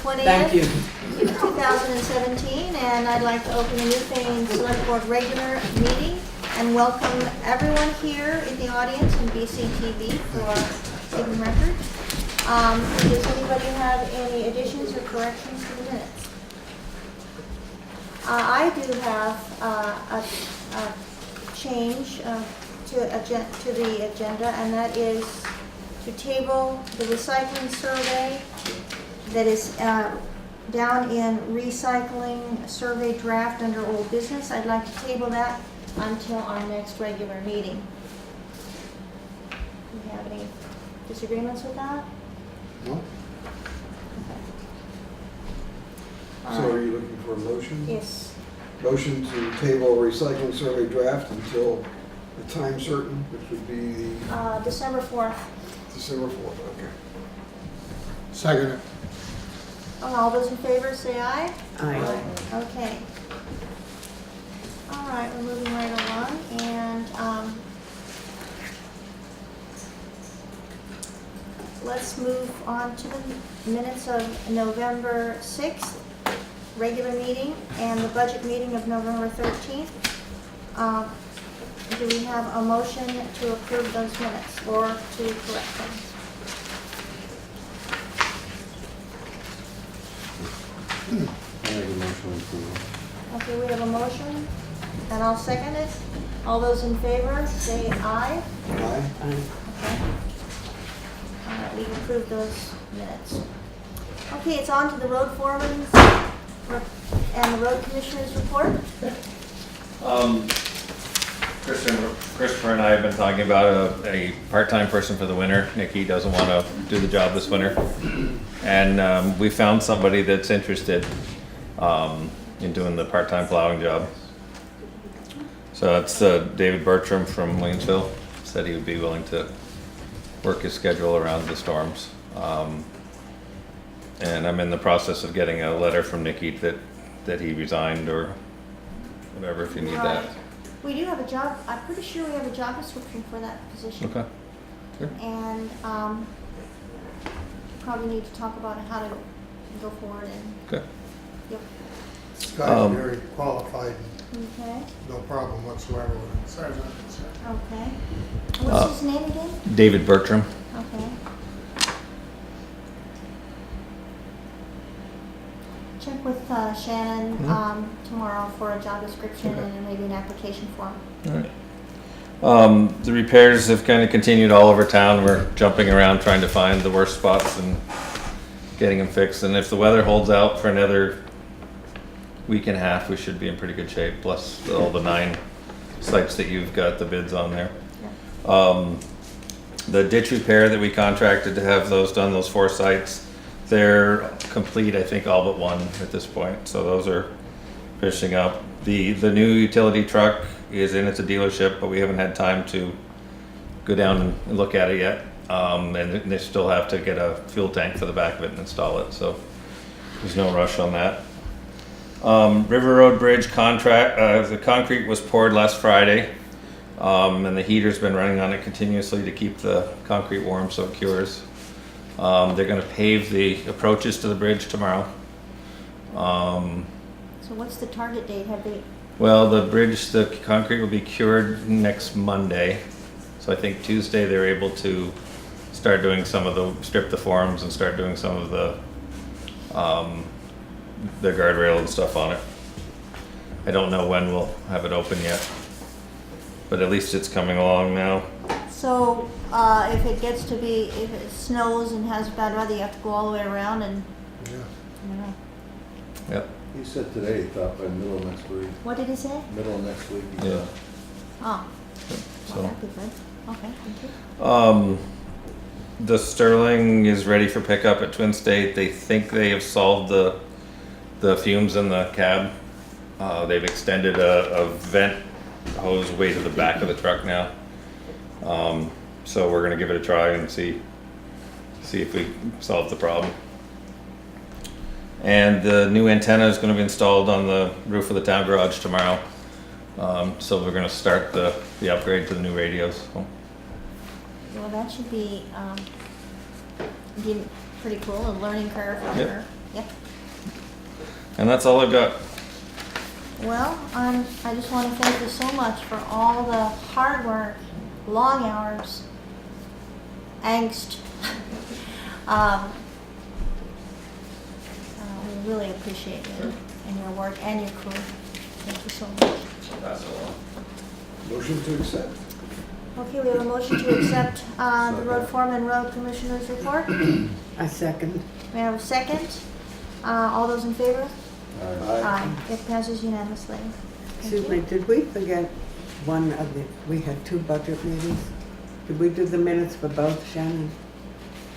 20th. Thank you. 2017, and I'd like to open the Newfane Selectboard regular meeting and welcome everyone here in the audience and BCTV for taking record. Does anybody have any additions or corrections to the minutes? I do have a change to the agenda, and that is to table the recycling survey that is down in recycling survey draft under old business. I'd like to table that until our next regular meeting. Do you have any disagreements with that? No? Okay. So are you looking for a motion? Yes. Motion to table recycling survey draft until a time certain, which would be the December 4th. December 4th, okay. Second it. All those in favor say aye. Aye. Okay. All right, we're moving right along, and let's move on to the minutes of November 6th, regular meeting, and the budget meeting of November 13th. Do we have a motion to approve those minutes or to correct them? I make a motion to approve. Okay, we have a motion, and I'll second it. All those in favor, say aye. Aye? Okay. All right, we've approved those minutes. Okay, it's on to the road foreman's and the road commissioner's report. Christopher and I have been talking about a part-time person for the winter. Nikki doesn't want to do the job this winter. And we found somebody that's interested in doing the part-time plowing job. So that's David Bertram from Williamsville. Said he would be willing to work his schedule around the storms. And I'm in the process of getting a letter from Nikki that he resigned or whatever, if you need that. Right. We do have a job, I'm pretty sure we have a job description for that position. Okay. Sure. And probably need to talk about how to go forward and, Okay. yep. This guy's very qualified, Okay, no problem whatsoever with it, as far as I'm concerned. okay. What's his name again? David Bertram. Okay. Check with Shannon tomorrow for a job description and maybe an application form. All right. The repairs have kind of continued all over town. We're jumping around trying to find the worst spots and getting them fixed. And if the weather holds out for another week and a half, we should be in pretty good shape. Plus all the 9 sites that you've got the bids on there. Yeah. The ditch repair that we contracted to have those done, those 4 sites, they're complete, I think all but one at this point. So those are finishing up. The new utility truck is in at the dealership, but we haven't had time to go down and look at it yet. And they still have to get a fuel tank for the back of it and install it. So there's no rush on that. River Road Bridge contract, the concrete was poured last Friday. And the heater's been running on it continuously to keep the concrete warm so it cures. They're gonna pave the approaches to the bridge tomorrow. So what's the target date? Have they, Well, the concrete will be cured next Monday. So I think Tuesday they're able to start doing some of strip the forms and start doing some of the guardrail and stuff on it. I don't know when we'll have it open yet, but at least it's coming along now. so if it gets to be, if it snows and has bad weather, you have to go all the way around and, Yeah. I don't know. Yep. He said today he thought by middle of next week. What did he say? Middle of next week. he Yeah. thought. Oh, well, So, that'd be good. Okay, thank you. the Sterling is ready for pickup at Twin State. They think they have solved the fumes in the cab. They've extended a vent hose way to the back of the truck now. So we're gonna give it a try and see if we solve the problem. And the new antenna is gonna be installed on the roof of the town garage tomorrow. So we're gonna start the upgrade to the new radios. So, Well, that should be, pretty cool, a learning curve for Yep. her. Yep. And that's all I've got. Well, I just want to thank you so much for all the hard work, long hours, angst. We really appreciate you and your work and your crew. Thank you so much. Pass it along. Motion to accept. Okay, we have a motion to accept the road foreman, road commissioner's report. I second. We have a second. All those in favor? Aye. It passes unanimously. Thank Excuse you. me, did we forget one of the, we had 2 budget meetings? Did we do the minutes for both, Shannon?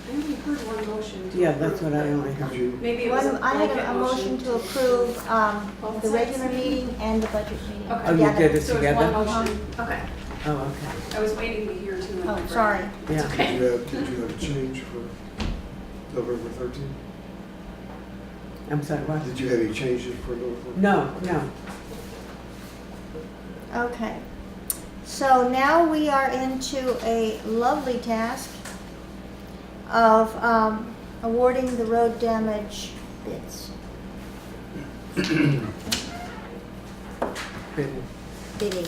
I only heard one motion. to Yeah, that's what I approve. only Did heard. you, Maybe it was a I had blanket a motion to approve the regular meeting and the budget meeting. Okay. Oh, you together. did it So it's together? one motion, okay. Oh, okay. I was waiting to hear too. Oh, sorry. Yeah. Okay. did you have a change for November 13th? I'm sorry, what? Did you have any changes for November? No. Okay. So now we are into a lovely task of awarding the road damage bids. Bidding.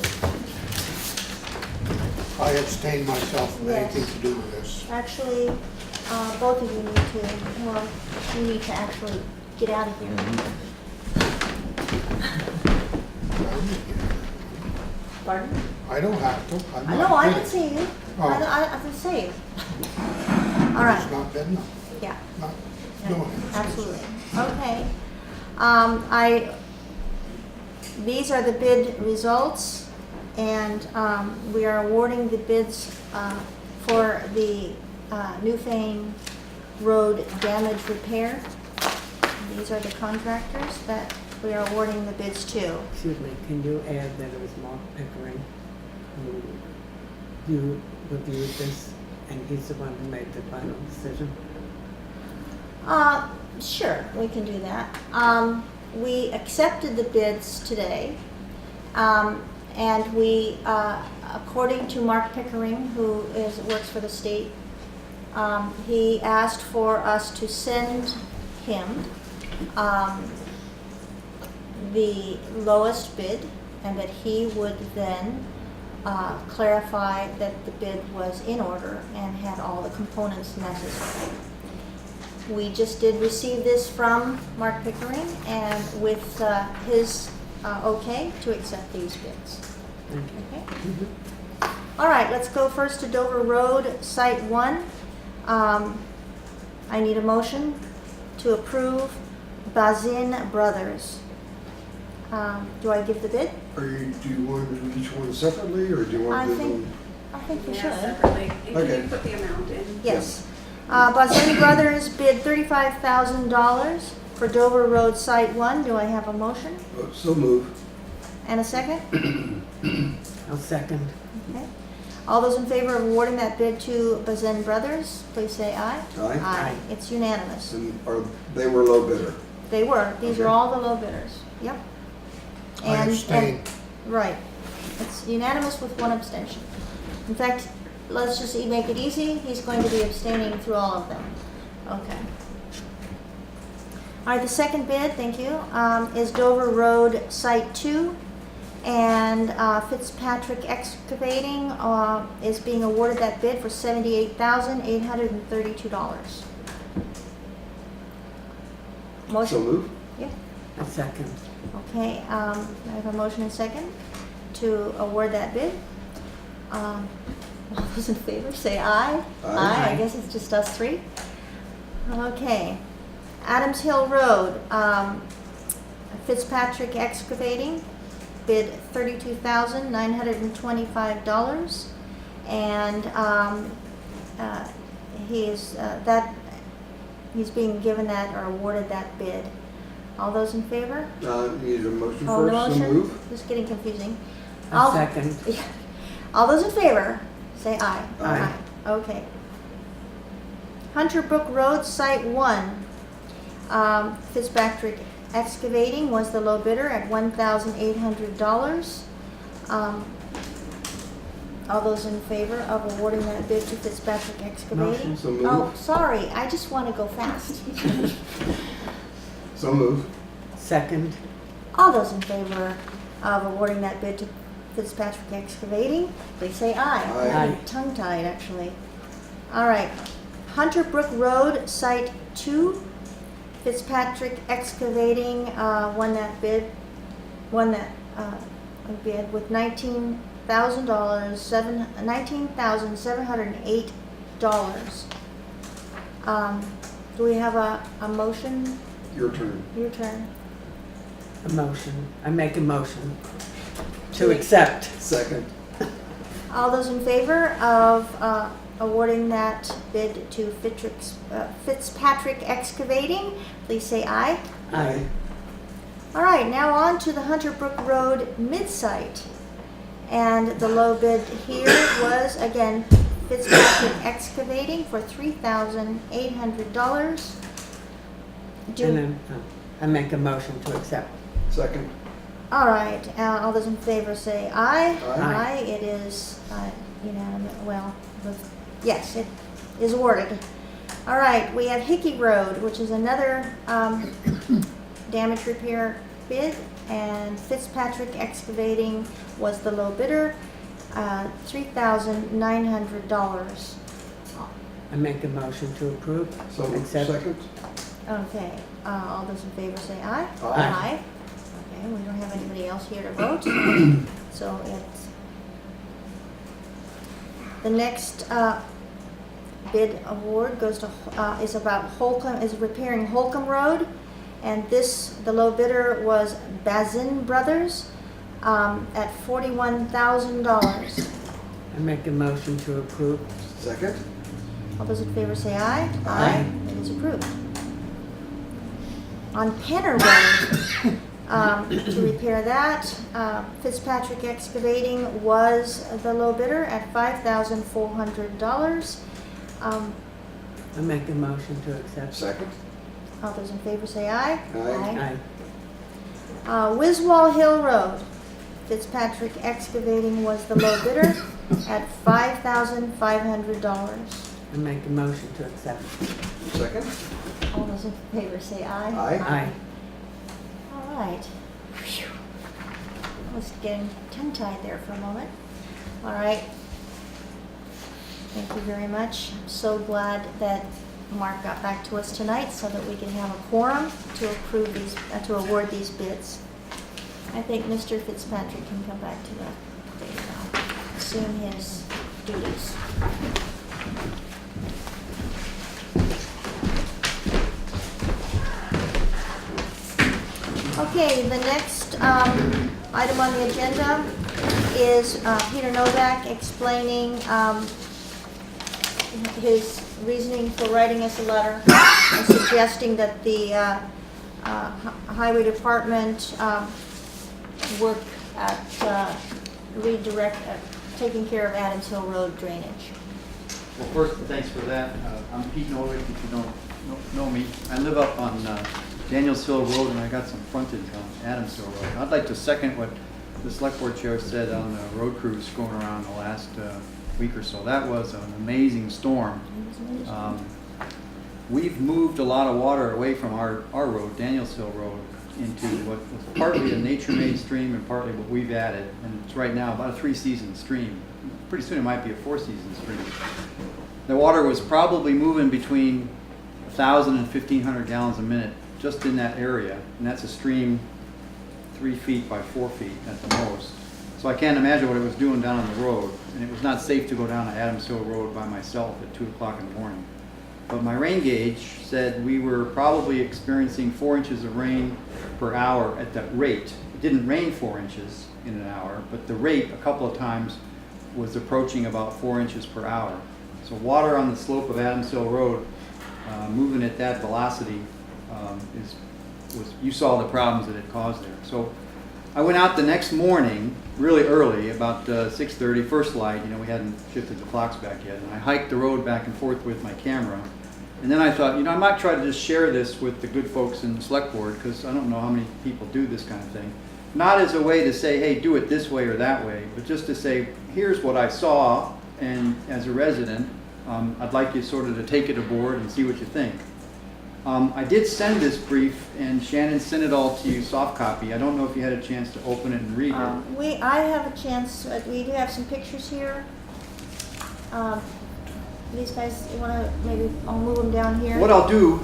I abstain myself from Yes. anything to do with this. Actually, both of you need to, well, you need to actually get out of here. Pardon? I don't have to. I'm I not know, I bidding. didn't see you. Oh. I didn't see you. All right, It's not bidding, yeah. not Yeah, doing it. absolutely. Okay. These are the bid results, and we are awarding the bids for the Newfane Road damage repair. These are the contractors that we are awarding the bids to. Excuse me, can you add that it was Mark Pickering who you reviewed this, and he's the one who made the final decision? Sure, we can do that. We accepted the bids today, and we, according to Mark Pickering, who works for the state, he asked for us to send him the lowest bid, and that he would then clarify that the bid was in order and had all the components necessary. We just did receive this from Mark Pickering, and with his okay to accept these bids. Okay? All right, let's go first to Dover Road, Site 1. I need a motion to approve Bazin Brothers. Do I give the bid? Do you want to do each one separately, or do you want I to do think- them? I think we Yeah, should. separately. And can Okay. you put the amount in? Yes. Bazin Brothers bid $35,000 for Dover Road Site 1. Do I have a motion So move. and a second? I'll second. Okay. All those in favor of awarding that bid to Bazin Brothers, please say aye. Aye. Aye. It's unanimous. And they were low bidder. They were. These are Okay. all the low bidders. Yep. I abstain. Right. It's unanimous with one abstention. In fact, let's just make it easy. He's going to be abstaining through all of them. Okay. All right, the second bid, thank you, is Dover Road Site 2. And Fitzpatrick Excavating is being awarded that bid for $78,832. So Motion? move. Yeah. I'll second. Okay, I have a motion and second to award that bid. All those in favor, say aye. Aye. I guess it's just us three. Okay. Adams Hill Road, Fitzpatrick Excavating, bid $32,925. And he's being given that or awarded that bid. All those in favor? You need a motion Oh, the first, so motion? move. This is getting confusing. I'll second. All those in favor, say aye. Aye. Okay. Hunter Brook Road, Site 1. Fitzpatrick Excavating was the low bidder at $1,800. All those in favor of awarding that bid to Fitzpatrick Excavating? Motion. So moved. Oh, sorry, I just want to go fast. So move. Second. All those in favor of awarding that bid to Fitzpatrick Excavating, please say aye. Aye. I'm Aye. tongue-tied, actually. All right, Hunter Brook Road, Site 2, Fitzpatrick Excavating won that bid with $19,708. Do we have a motion? Your turn. Your turn. A motion. I make a motion to accept. Second. All those in favor of awarding that bid to Fitzpatrick Excavating, please say aye. Aye. All right, now on to the Hunter Brook Road mid-site. And the low bid here was, again, Fitzpatrick Excavating for $3,800. And then I make a motion to accept. Second. All right, all those in favor say aye. Aye. It is unanimous, yes, it is awarded. All right, we have Hickey Road, which is another damage repair bid, and Fitzpatrick Excavating was the low bidder, $3,900. I make a motion to approve. So moved. Accept. Second. Okay, all those in favor say aye. Aye. Okay, we don't have anybody else here to vote, so it's, the next bid award goes to, is about Holcomb, is repairing Holcomb Road, and the low bidder was Bazin Brothers at $41,000. I make a motion to approve. Second. All those in favor say aye. Aye. It is approved. On Penner Road, to repair that, Fitzpatrick Excavating was the low bidder at $5,400. I make a motion to accept. Second. All those in favor say aye. Aye. Aye. Wiswall Hill Road, Fitzpatrick Excavating was the low bidder at $5,500. I make a motion to accept. Second. All those in favor say aye. Aye. Aye. All right. Phew. I was getting tongue-tied there for a moment. All right. Thank you very much. I'm so glad that Mark got back to us tonight so that we can have a quorum to approve these, to award these bids. I think Mr. Fitzpatrick can come back to the table now, assume his duties. Okay, the next item on the agenda is Peter Novick explaining his reasoning for writing us a letter and suggesting that the Highway Department work at taking care of Adams Hill Road drainage. Well, first, thanks for that. I'm Pete Novick, if you don't know me. I live up on Daniels Hill Road, and I got some frontage on Adams Hill Road. I'd like to second what the select board chair said on the road crews going around the last week or so. That was an amazing storm. We've moved a lot of water away from our road, Daniels Hill Road, into what was partly a nature-made stream and partly what we've added. And it's right now about a 3-season stream. Pretty soon it might be a 4-season stream. The water was probably moving between 1,000 and 1,500 gallons a minute just in that area. And that's a stream 3 feet by 4 feet at the most. So I can't imagine what it was doing down on the road. And it was not safe to go down Adams Hill Road by myself at 2 o'clock in the morning. But my rain gauge said we were probably experiencing 4 inches of rain per hour at that rate. It didn't rain 4 inches in an hour, but the rate a couple of times was approaching about 4 inches per hour. So water on the slope of Adams Hill Road moving at that velocity you saw the problems that it caused there. So I went out the next morning really early, about 6:30, first light, we hadn't shifted the clocks back yet, and I hiked the road back and forth with my camera. And then I thought, I might try to just share this with the good folks in the select board, because I don't know how many people do this kind of thing. not as a way to say, hey, do it this way or that way, but just to say, here's what I saw, and as a resident, I'd like you sort of to take it aboard and see what you think. I did send this brief, and Shannon sent it all to you soft copy. I don't know if you had a chance to open it and read it. I have a chance, we do have some pictures here. These guys, you wanna, maybe I'll move them down here. What I'll do,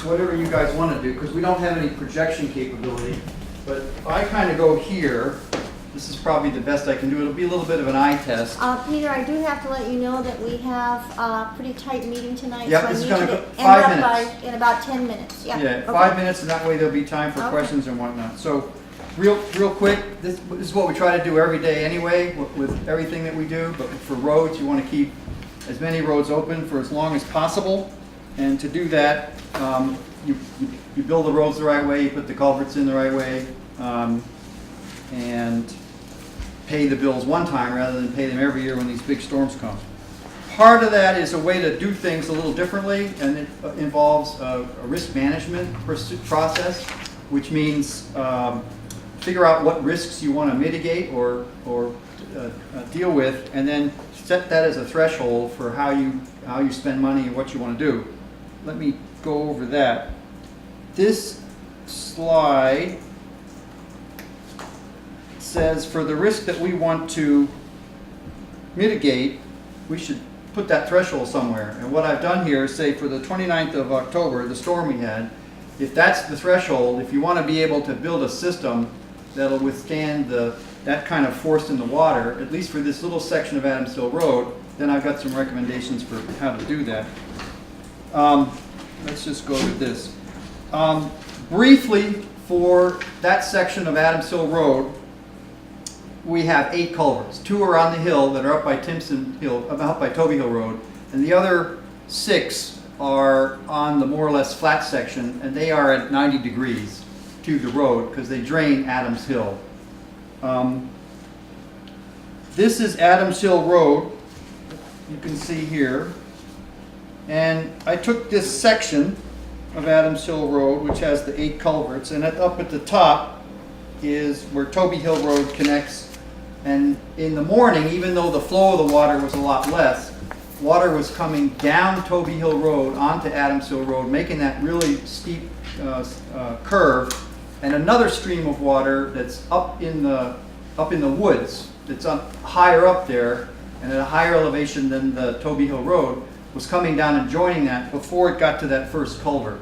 whatever you guys want to do, because we don't have any projection capability, but if I kind of go here, this is probably the best I can do. It'll be a little bit of an eye test. Peter, I do have to let you know that we have a pretty tight meeting tonight. Yep, so I this is need gonna you go to 5 end up minutes. in about 10 minutes. Yeah, Yeah, okay. 5 minutes, and that way there'll be time for Okay. questions and whatnot. So, real quick, this is what we try to do every day anyway, with everything that we do, but for roads, you want to keep as many roads open for as long as possible. And to do that, you build the roads the right way, you put the culverts in the right way, and pay the bills one time rather than pay them every year when these big storms come. Part of that is a way to do things a little differently, and it involves a risk management process, which means figure out what risks you want to mitigate or deal with, and then set that as a threshold for how you spend money and what you want to do. Let me go over that. This slide says for the risk that we want to mitigate, we should put that threshold somewhere. And what I've done here is say for the 29th of October, the storm we had, if that's the threshold, if you want to be able to build a system that'll withstand that kind of force in the water, at least for this little section of Adams Hill Road, then I've got some recommendations for how to do that. Let's just go with this. Briefly, for that section of Adams Hill Road, we have 8 culverts. 2 are on the hill that are up by Timpson Hill, up by Toby Hill Road, and the other 6 are on the more or less flat section, and they are at 90 degrees to the road because they drain Adams Hill. This is Adams Hill Road, you can see here, and I took this section of Adams Hill Road, which has the 8 culverts, and up at the top is where Toby Hill Road connects. And in the morning, even though the flow of the water was a lot less, water was coming down Toby Hill Road onto Adams Hill Road, making that really steep curve. And another stream of water that's up in the woods, that's up higher up there and at a higher elevation than the Toby Hill Road, was coming down and joining that before it got to that first culvert.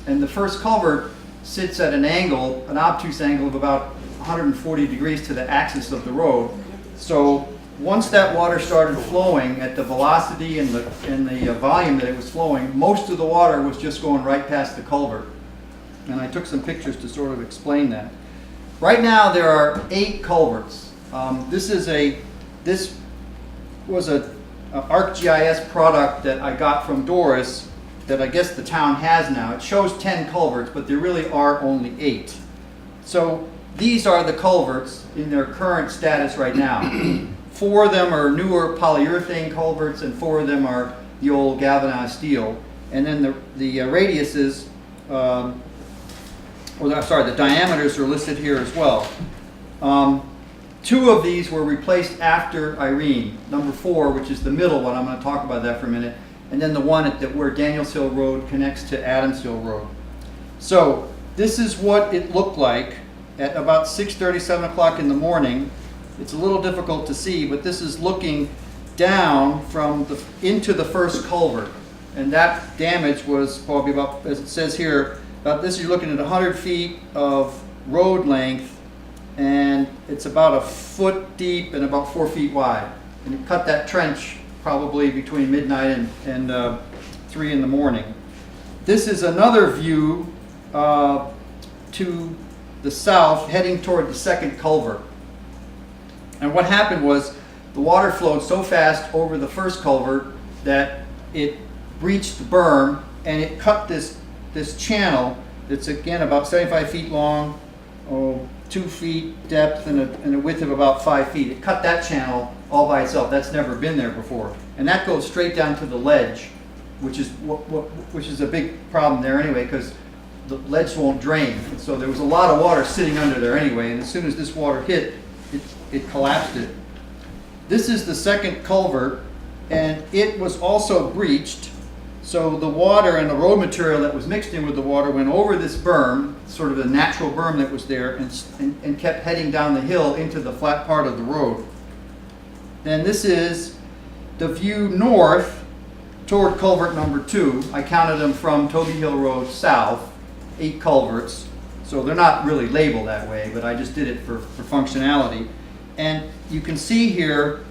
And the first culvert sits at an angle, an obtuse angle of about 140 degrees to the axis of the road. So once that water started flowing at the velocity and the volume that it was flowing, most of the water was just going right past the culvert. And I took some pictures to sort of explain that. Right now there are 8 culverts. This was a ArcGIS product that I got from Doris that I guess the town has now. It shows 10 culverts, but there really are only 8. So these are the culverts in their current status right now. 4 of them are newer polyurethane culverts, and 4 of them are the old galvanized steel. And then the radiuses, the diameters are listed here as well. 2 of these were replaced after Irene. Number 4, which is the middle one, I'm going to talk about that for a minute, and then the one where Daniels Hill Road connects to Adams Hill Road. So this is what it looked like at about 6:30, 7 o'clock in the morning. It's a little difficult to see, but this is looking down into the first culvert. And that damage was probably about, as it says here, about this, you're looking at 100 feet of road length, and it's about 1 foot deep and about 4 feet wide. And it cut that trench probably between midnight and 3 in the morning. This is another view to the south, heading toward the second culvert. And what happened was the water flowed so fast over the first culvert that it breached the berm, and it cut this channel that's again about 75 feet long, 2 feet depth, and a width of about 5 feet. It cut that channel all by itself. That's never been there before, and that goes straight down to the ledge, which is a big problem there anyway, because the ledge won't drain. And so there was a lot of water sitting under there anyway, and as soon as this water hit, it collapsed it. This is the second culvert, and it was also breached. So the water and the road material that was mixed in with the water went over this berm, sort of a natural berm that was there, and kept heading down the hill into the flat part of the road. Then this is the view north toward culvert number 2. I counted them from Toby Hill Road south, 8 culverts. So they're not really labeled that way, but I just did it for functionality. And you can see here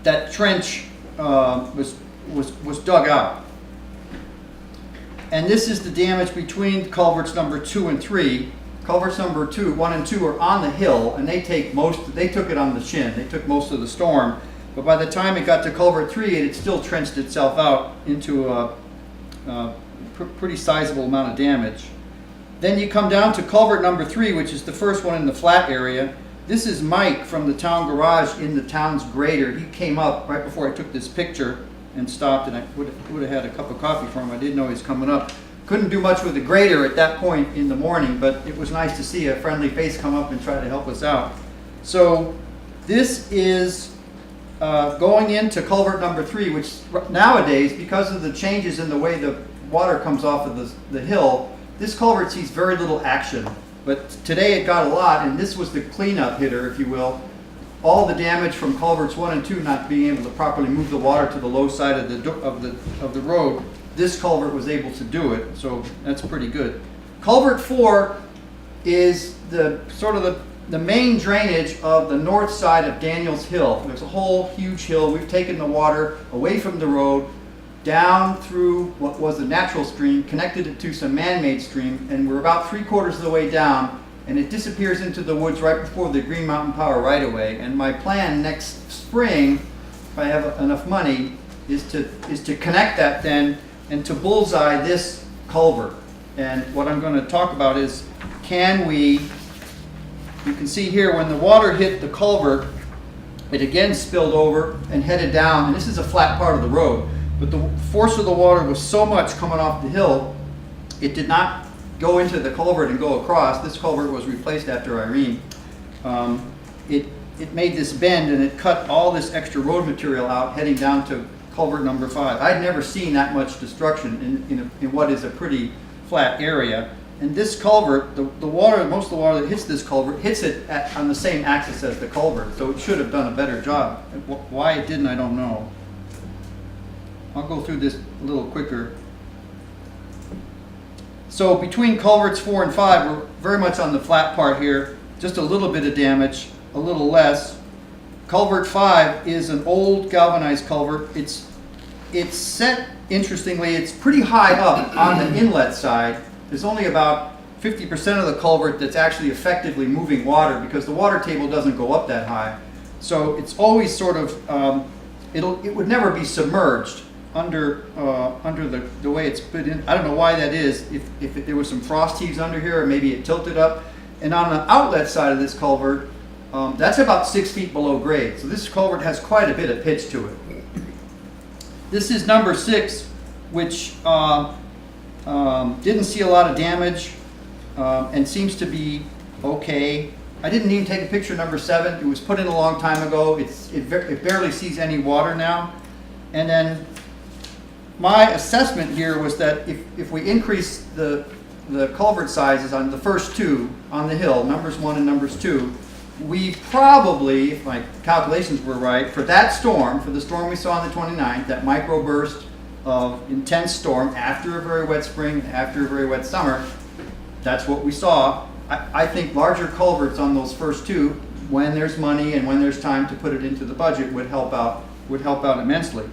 that trench was dug out. And this is the damage between culverts number 2 and 3. Culverts number 1 and 2 are on the hill, and they took it on the chin. They took most of the storm. But by the time it got to culvert 3, it had still trenched itself out into a pretty sizable amount of damage. Then you come down to culvert number 3, which is the first one in the flat area. This is Mike from the town garage in the town's grader. He came up right before I took this picture and stopped, and I would have had a cup of coffee for him. I didn't know he was coming up. Couldn't do much with the grader at that point in the morning, but it was nice to see a friendly face come up and try to help us out. So this is going into culvert number 3, which nowadays, because of the changes in the way the water comes off of the hill, this culvert sees very little action. But today it got a lot, and this was the cleanup hitter, if you will. All the damage from culverts 1 and 2 not being able to properly move the water to the low side of the road, this culvert was able to do it, so that's pretty good. Culvert 4 is the main drainage of the north side of Daniels Hill. There's a whole huge hill. We've taken the water away from the road, down through what was a natural stream, connected it to some man-made stream, and we're about 3/4 of the way down, and it disappears into the woods right before the Green Mountain Power right-of-way. And my plan next spring, if I have enough money, is to connect that then and to bullseye this culvert. And what I'm going to talk about is, you can see here when the water hit the culvert, it again spilled over and headed down, and this is a flat part of the road. But the force of the water was so much coming off the hill, it did not go into the culvert and go across. This culvert was replaced after Irene. It made this bend, and it cut all this extra road material out heading down to culvert number 5. I'd never seen that much destruction in what is a pretty flat area. And this culvert, the water, most of the water that hits this culvert hits it on the same axis as the culvert, so it should have done a better job. Why it didn't, I don't know. I'll go through this a little quicker. So between culverts 4 and 5, we're very much on the flat part here. Just a little bit of damage, a little less. Culvert 5 is an old galvanized culvert. It's set, interestingly, it's pretty high up on the inlet side. There's only about 50% of the culvert that's actually effectively moving water, because the water table doesn't go up that high. So it's always sort of, it would never be submerged under the way it's put in. I don't know why that is. If there was some frost heaves under here, or maybe it tilted up. And on the outlet side of this culvert, that's about 6 feet below grade. So this culvert has quite a bit of pitch to it. This is number 6, which didn't see a lot of damage and seems to be okay. I didn't even take a picture of number 7. It was put in a long time ago. It barely sees any water now. And then my assessment here was that if we increase the culvert sizes on the first 2 on the hill, numbers 1 and numbers 2, we probably, if my calculations were right, for that storm, for the storm we saw on the 29th, that microburst of intense storm after a very wet spring, after a very wet summer, that's what we saw. I think larger culverts on those first 2, when there's money and when there's time to put it into the budget, would help out immensely.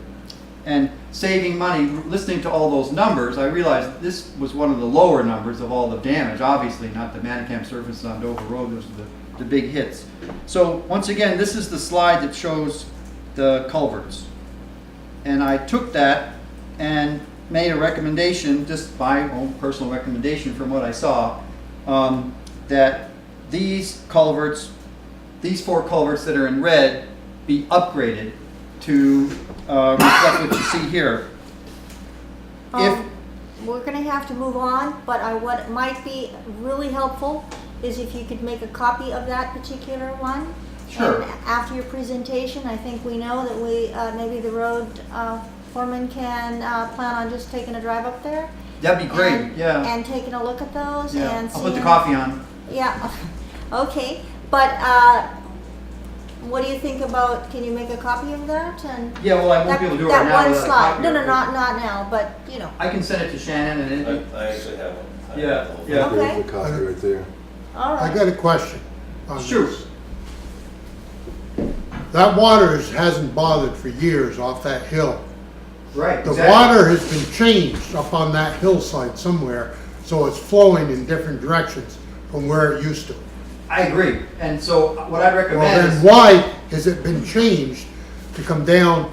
And saving money, listening to all those numbers, I realized this was one of the lower numbers of all the damage. Obviously not the Manicam surfaces on Dover Road, those are the big hits. So once again, this is the slide that shows the culverts. And I took that and made a recommendation, just my own personal recommendation from what I saw, that these culverts, these 4 culverts that are in red, be upgraded to reflect what you see here. we're gonna have to move on, but what might be really helpful is if you could make a copy of that particular one. Sure. And after your presentation, I think we know that maybe the road foreman can plan on just taking a drive up there. That'd be great, and- yeah. And taking a look at those Yeah, and I'll put the seeing- coffee on. Yeah, okay, but what do you think about, can you make a copy of that and? Yeah, well, I won't be able to do it right now. That one without a slide, copy no, of no, it. not now, but, you know, I can send it to Shannon and it, I actually have one. I have Yeah, the whole yeah. thing. Okay. There's the copy right there. all I right. got a question on Shoot. this. That water hasn't bothered for years off that hill. right, The exactly. water has been changed up on that hillside somewhere, so it's flowing in different directions from where it used to. I agree, and so what I'd Well, recommend then is, why has it been changed to come down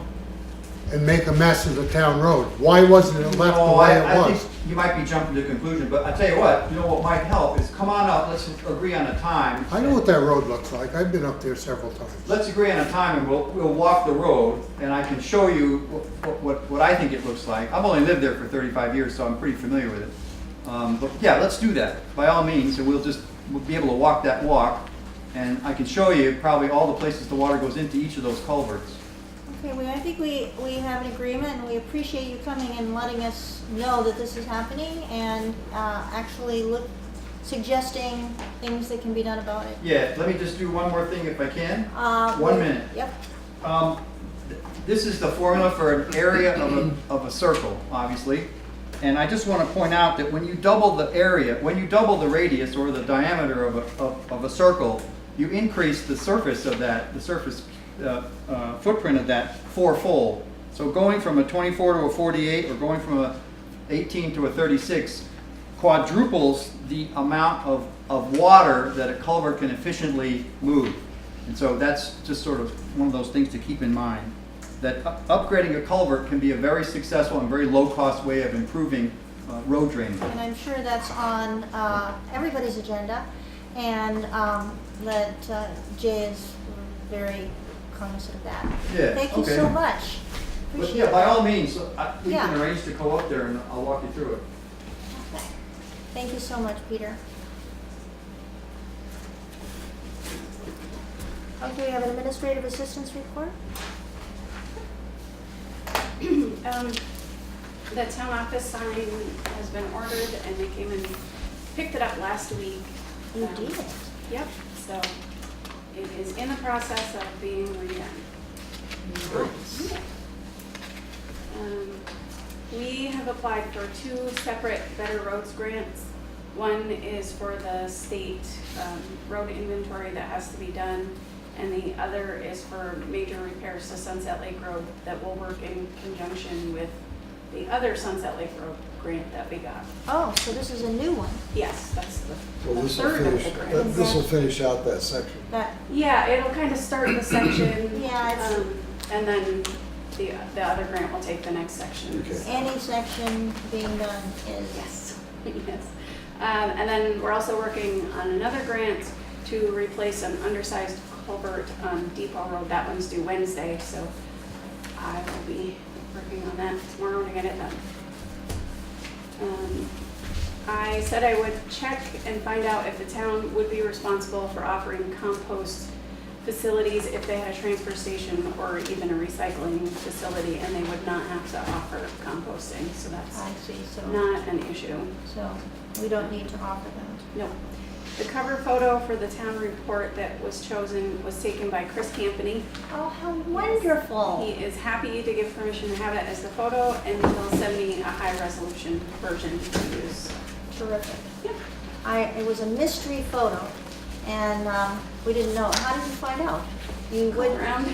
and make a mess of the town road? Why wasn't it left the no, way I it think was? you might be jumping to conclusion, but I tell you what might help is come on up, let's agree on a time. I know what that road looks like. I've been up there several times. Let's agree on a time and we'll walk the road and I can show you what I think it looks like. I've only lived there for 35 years, so I'm pretty familiar with it. But yeah, let's do that, by all means, and we'll be able to walk that walk. And I can show you probably all the places the water goes into each of those culverts. Okay, I think we have an agreement, and we appreciate you coming and letting us know that this is happening, and actually suggesting things that can be done about it. Yeah, let me just do one more thing if I can. 1 Well, minute. Yep, This is the formula for an area of a circle, obviously. And I just want to point out that when you double the area, when you double the radius or the diameter of a circle, you increase the surface of that, the surface footprint of that fourfold. So going from a 24 to a 48 or going from a 18 to a 36 quadruples the amount of water that a culvert can efficiently move. And so that's just sort of one of those things to keep in mind, that upgrading a culvert can be a very successful and very low-cost way of improving road drainage. and I'm sure that's on everybody's agenda, and that Jay is very cognizant of that. Yeah, Thank you okay. so much. But Appreciate yeah, by it. all means, we Yeah. can arrange to go up there and I'll walk you through it. Okay. Thank you so much, Peter. Okay, we have an administrative assistance report. The town office sign has been ordered and they came and picked it up last week. You did it. Yep, so it is in the process of being redone. Nice. We have applied for 2 separate Better Roads grants. One is for the state road inventory that has to be done, and the other is for major repairs to Sunset Lake Road that will work in conjunction with the other Sunset Lake Road grant that we got. Oh, so this is a new one. Yes, that's So the this will third of finish, the grant. this will finish out that section. That, Yeah, it'll kind of start the section. Yeah, it's- And then the other grant will take the next section. Okay. any section being done is. Yes, yes. And then we're also working on another grant to replace an undersized culvert on Depot Road. That one's due Wednesday, so I will be working on that tomorrow to get it done. I said I would check and find out if the town would be responsible for offering compost facilities if they had a transfer station or even a recycling facility, and they would not have to offer composting, so that's I see, so, not an issue. so we don't need to offer that. No. The cover photo for the town report that was chosen was taken by Chris Campany. Oh, how wonderful. He is happy to give permission to have it as the photo, and he'll send me a high-resolution version to use. Terrific. Yeah. It was a mystery photo, and we didn't know. How did you find out? You Go would. around.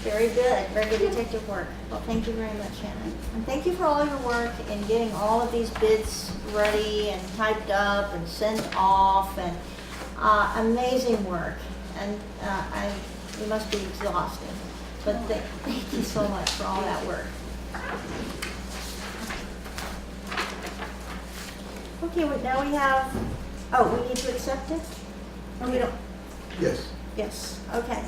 Very good detective work. Well, thank you very much, Shannon. And thank you for all your work in getting all of these bids ready and typed up and sent off, and amazing work. And you must be exhausted, but thank you so much for all that work. Okay, well, now we have, we need to accept it? Or we don't? Yes. Yes, okay.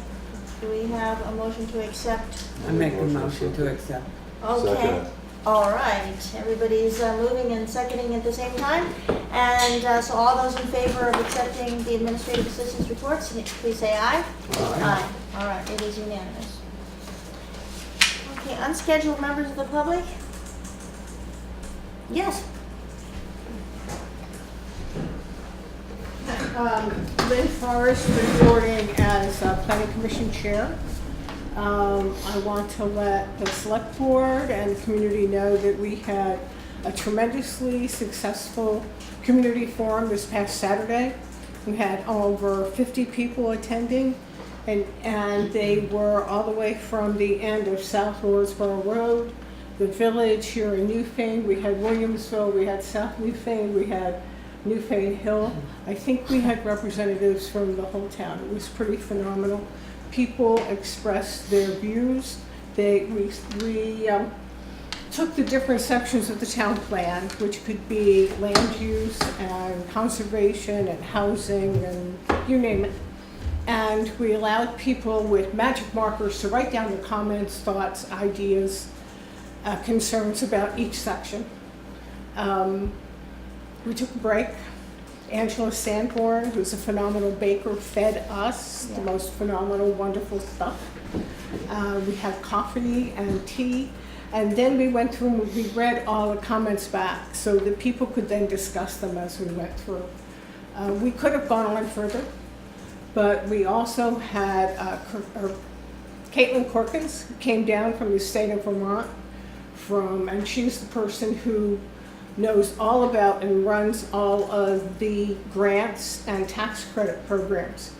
Do we have a motion to accept? I make a motion to accept. Okay. Second. All right, everybody's moving and seconding at the same time. And so all those in favor of accepting the administrative assistant's reports, please say aye. Aye. All right, it is unanimous. Okay, unscheduled members of the public? Yes. Lynn Forrest reporting as Planning Commission Chair. I want to let the Select Board and the community know that we had a tremendously successful community forum this past Saturday. We had over 50 people attending, and they were all the way from the end of South Lordsboro Road, the village here in Newfane. We had Williamsville, we had South Newfane, we had Newfane Hill. I think we had representatives from the whole town. It was pretty phenomenal. People expressed their views. We took the different sections of the town plan, which could be land use and conservation and housing and you name it. And we allowed people with magic markers to write down their comments, thoughts, ideas, concerns about each section. We took a break. Angela Sanborn, who's a phenomenal baker, fed us the most phenomenal, wonderful stuff. We had coffee and tea, and then we went through and we read all the comments back so that people could then discuss them as we went through. We could have gone on further, but we also had Caitlin Corkins, who came down from the state of Vermont, and she's the person who knows all about and runs all of the grants and tax credit programs.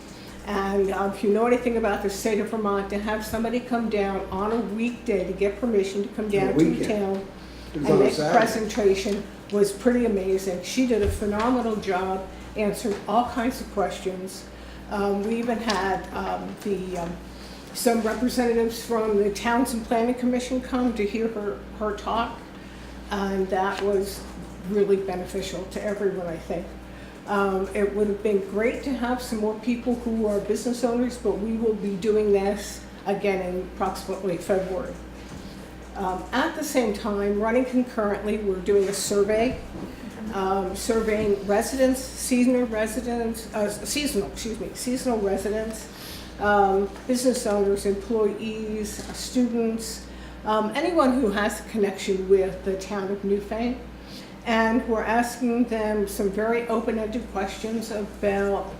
And if you know anything about the state of Vermont, to have somebody come down on a weekday to get permission to come down to the town and make a presentation was pretty amazing. She did a phenomenal job, answered all kinds of questions. We even had some representatives from the Towns and Planning Commission come to hear her talk. And that was really beneficial to everyone, I think. It would have been great to have some more people who are business owners, but we will be doing this again in approximately February. At the same time, running concurrently, we're doing a survey, surveying residents, seasonal residents, business owners, employees, students, anyone who has a connection with the town of Newfane. And we're asking them some very open-ended questions about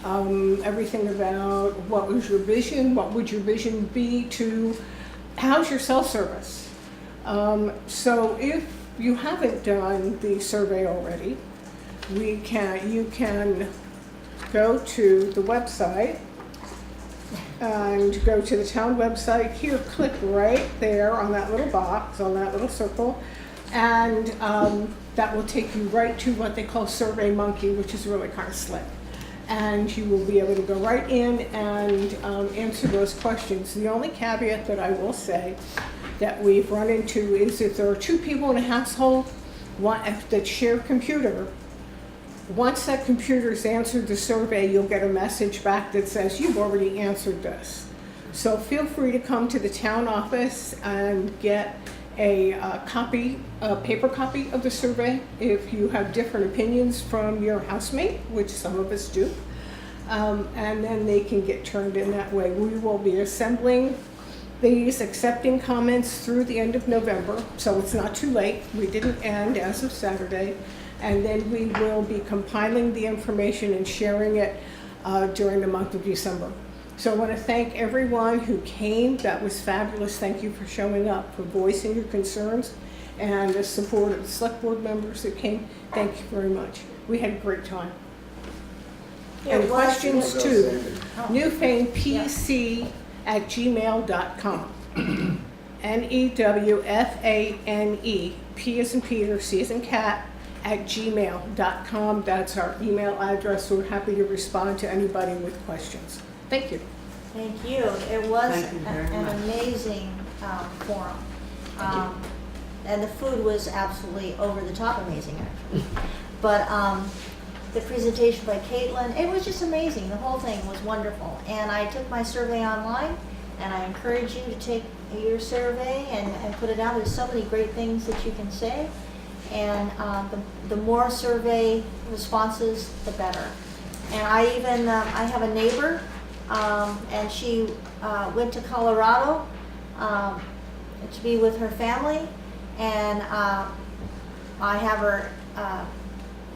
everything about what was your vision, what would your vision be to, how's your self-service? So if you haven't done the survey already, you can go to the website and go to the town website here, click right there on that little box, on that little circle, and that will take you right to what they call Survey Monkey, which is really kind of slick. And you will be able to go right in and answer those questions. The only caveat that I will say that we've run into is if there are two people in a household that share a computer, once that computer's answered the survey, you'll get a message back that says, you've already answered this. So feel free to come to the town office and get a paper copy of the survey if you have different opinions from your housemate, which some of us do. And then they can get turned in that way. We will be assembling these, accepting comments through the end of November, so it's not too late. We didn't end as of Saturday. And then we will be compiling the information and sharing it during the month of December. So I want to thank everyone who came. That was fabulous. Thank you for showing up, for voicing your concerns, and the support of the select board members that came. Thank you very much. We had a great time. And questions too. NewfanePC@gmail.com. NEWFANE, P as in Peter, C as in cat, @gmail.com. That's our email address. We're happy to respond to anybody with questions. Thank you. Thank you. It was Thank you very an much. amazing forum. And the food was absolutely over the top amazing, actually. But the presentation by Caitlin, it was just amazing. The whole thing was wonderful. And I took my survey online, and I encourage you to take your survey and put it out. There's so many great things that you can say. And the more survey responses, the better. And I even, I have a neighbor, and she went to Colorado to be with her family. And I have her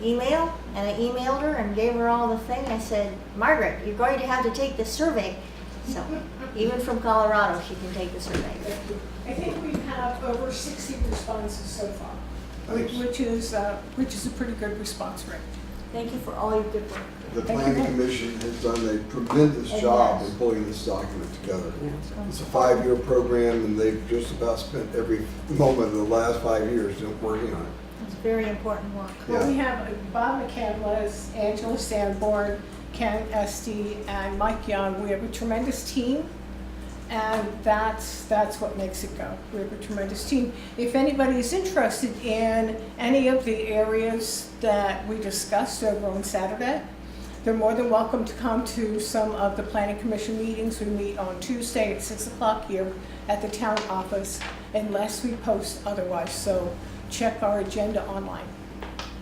email, and I emailed her and gave her all the thing. I said, Margaret, you're going to have to take this survey. So even from Colorado, she can take the survey. I think we have over 60 responses so far, Nice. which is a pretty good response rate. Thank you for all your good work. The Thank planning you. commission has done a tremendous It job has. in pulling this document together. Yeah. It's a 5-year program, and they've just about spent every moment of the last 5 years working on it. It's very important work. Well, we have Bob McCandless, Angela Sanborn, Ken Esty, and Mike Young. We have a tremendous team, and that's what makes it go. We have a tremendous team. If anybody is interested in any of the areas that we discussed over on Saturday, they're more than welcome to come to some of the planning commission meetings. We meet on Tuesday at 6 o'clock here at the town office, unless we post otherwise. So check our agenda online.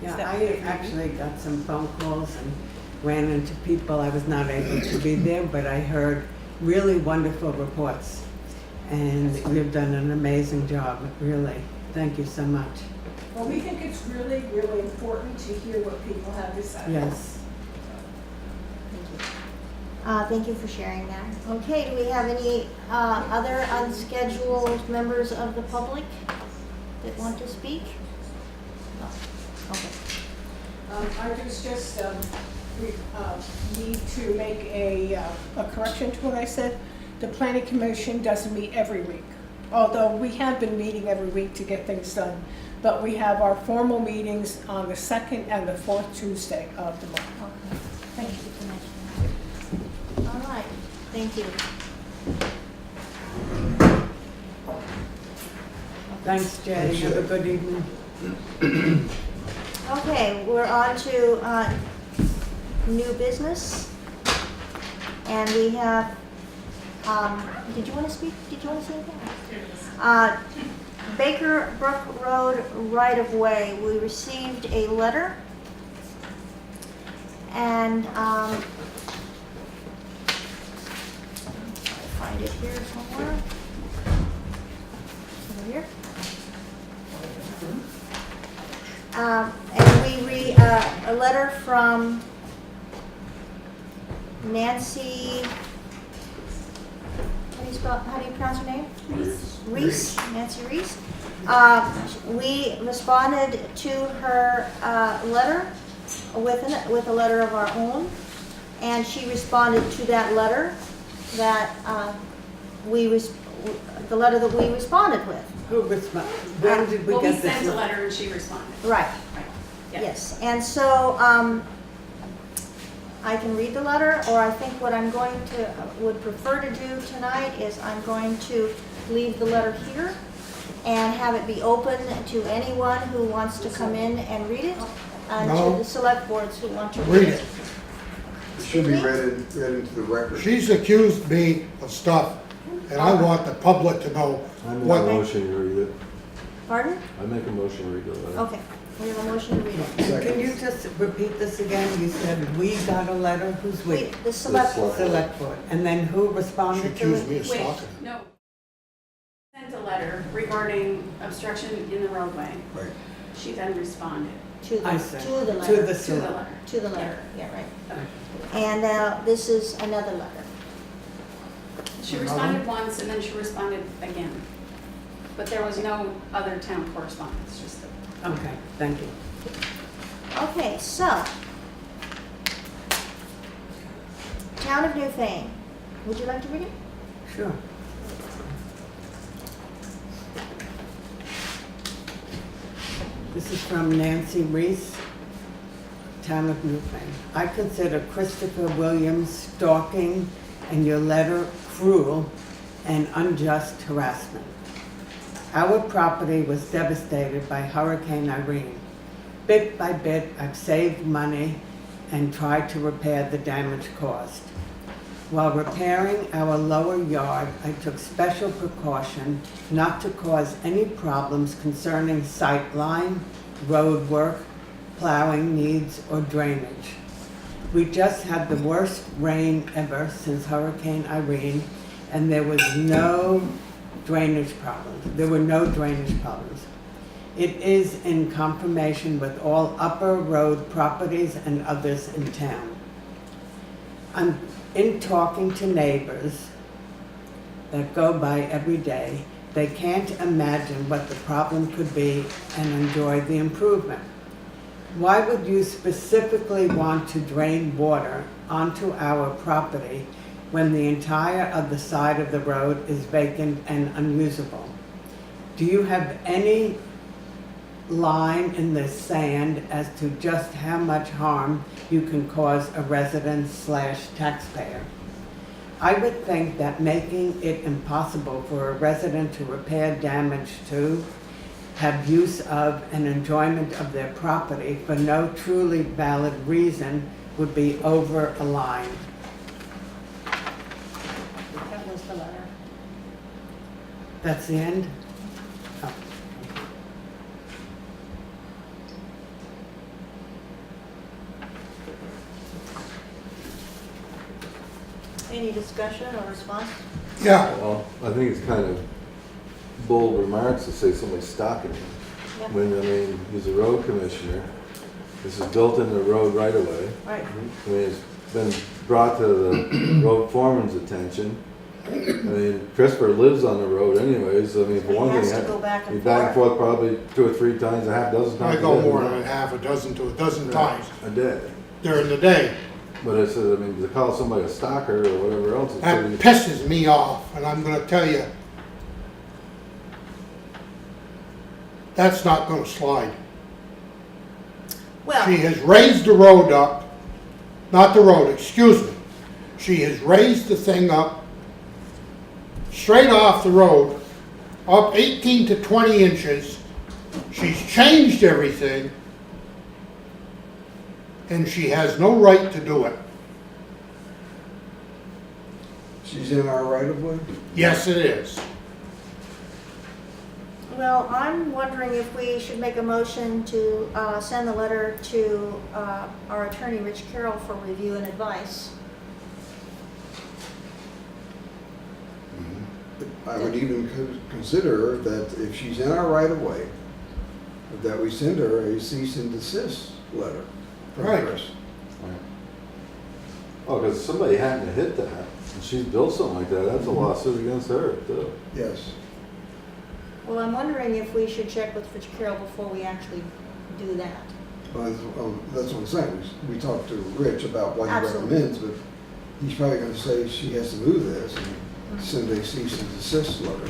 Yeah, I actually got some phone calls and ran into people. I was not able to be there, but I heard really wonderful reports. And you've done an amazing job, really. Thank you so much. Well, we think it's really, really important to hear what people have to say. Yes. Thank you for sharing that. Okay, do we have any other unscheduled members of the public that want to speak? No. Okay. I just we need to make a correction to what I said. The planning commission doesn't meet every week, although we have been meeting every week to get things done. But we have our formal meetings on the 2nd and the 4th Tuesday of the month. Okay. Thank you. for mentioning that. All right, thank you. Thanks, Jay. Have a good evening. Okay, we're on to new business. And we have, did you want to speak? Did you want to say anything? Baker Brook Road right-of-way. We received a letter. And, I'll find it here somewhere. Over here. And we read a letter from Nancy, how do you pronounce her name? Reese, Nancy Reese. We responded to her letter with a letter of our own, and she responded to that letter that the letter that we responded with. Who responded? When did we Well, we get this? sent a letter and she responded. Right. Right. Yeah. Yes, and so I can read the letter, or I think what I'm going to, would prefer to do tonight is I'm going to leave the letter here and have it be open to anyone who wants to come in and read it, and No. to the select boards who want to Read it. It should be read into the record. She's accused me of stuff, and I want the public to know I make a what, motion to read it. Pardon? I make a motion to read the letter. Okay, we have a motion to read it. Can you just repeat this again? You said we got a letter. Who's we? The select board. Select board. And then who she responded to accused me it? of Wait, stalking. no. Sent a letter regarding obstruction in the roadway. Right. She then responded To I the, see. to the To letter. the to the select. letter. To the letter, yeah, right. Okay. And this is another letter. She responded once and then she responded again. But there was no other town correspondence, just the. Okay, thank you. Okay, so. Town of Newfane. Would you like to read it? Sure. This is from Nancy Reese, Town of Newfane. I consider Christopher Williams stalking and your letter cruel and unjust harassment. Our property was devastated by Hurricane Irene. Bit by bit, I've saved money and tried to repair the damage caused. While repairing our lower yard, I took special precaution not to cause any problems concerning sight line, road work, plowing needs, or drainage. We just had the worst rain ever since Hurricane Irene, and there was no drainage problems. There were no drainage problems. It is in confirmation with all upper road properties and others in town. In talking to neighbors that go by every day, they can't imagine what the problem could be and enjoy the improvement. Why would you specifically want to drain water onto our property when the entire other side of the road is vacant and unusable? Do you have any line in the sand as to just how much harm you can cause a resident/taxpayer? I would think that making it impossible for a resident to repair damage to, have use of, and enjoyment of their property for no truly valid reason would be over a line. That was the letter. That's the end? Oh. Any discussion or response? Yeah, Well, I think it's kind of bold remarks to say somebody's stalking him. Yep. When, I mean, he's a road commissioner. This is built in the road right away. Right. I mean, it's been brought to the road foreman's attention. I mean, Christopher lives on the road anyways. I mean, for He one has thing, to go back he's and back and forth. forth probably 2 or 3 times, a half dozen I times. go a day. more than half a dozen to a dozen times A day. during the day. But I said, I mean, to call somebody a stalker or whatever else, it's That pretty. pisses me off, and I'm gonna tell you, that's not gonna slide. She Well, has raised the road up, not the road, excuse me. She has raised the thing up, straight off the road, up 18 to 20 inches. She's changed everything, and she has no right to do it. She's in our right of way? Yes, it is. well, I'm wondering if we should make a motion to send the letter to our attorney, Rich Carroll, for review and advice. I would even consider that if she's in our right of way, that we send her a cease and desist letter from Right. Chris. Oh, because somebody happened to hit that, and she's built something like that, that's a lawsuit against her, too. Yes. Well, I'm wondering if we should check with Rich Carroll before we actually do that. Well, that's what I'm saying. We talked to Rich about what he Absolutely. recommends, but he's probably gonna say she has to move this and send a cease and desist letter.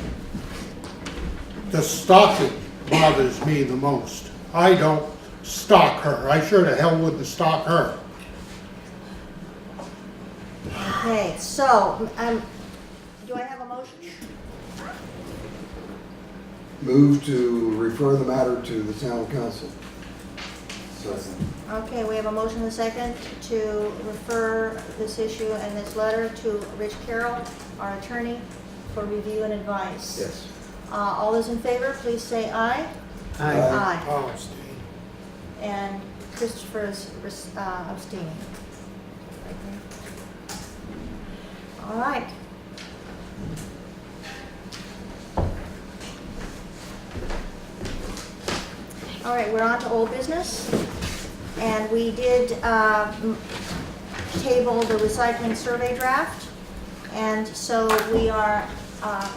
The stalking bothers me the most. I don't stalk her. I sure the hell wouldn't stalk her. Okay, so, do I have a motion? Move to refer the matter to the town council. Okay, we have a motion and a second to refer this issue and this letter to Rich Carroll, our attorney, for review and advice. Yes. All those in favor, please say aye. Aye. Aye. Oh, Steve. And Christopher is abstaining. All right. All right, we're on to old business. And we did table the recycling survey draft. And so we are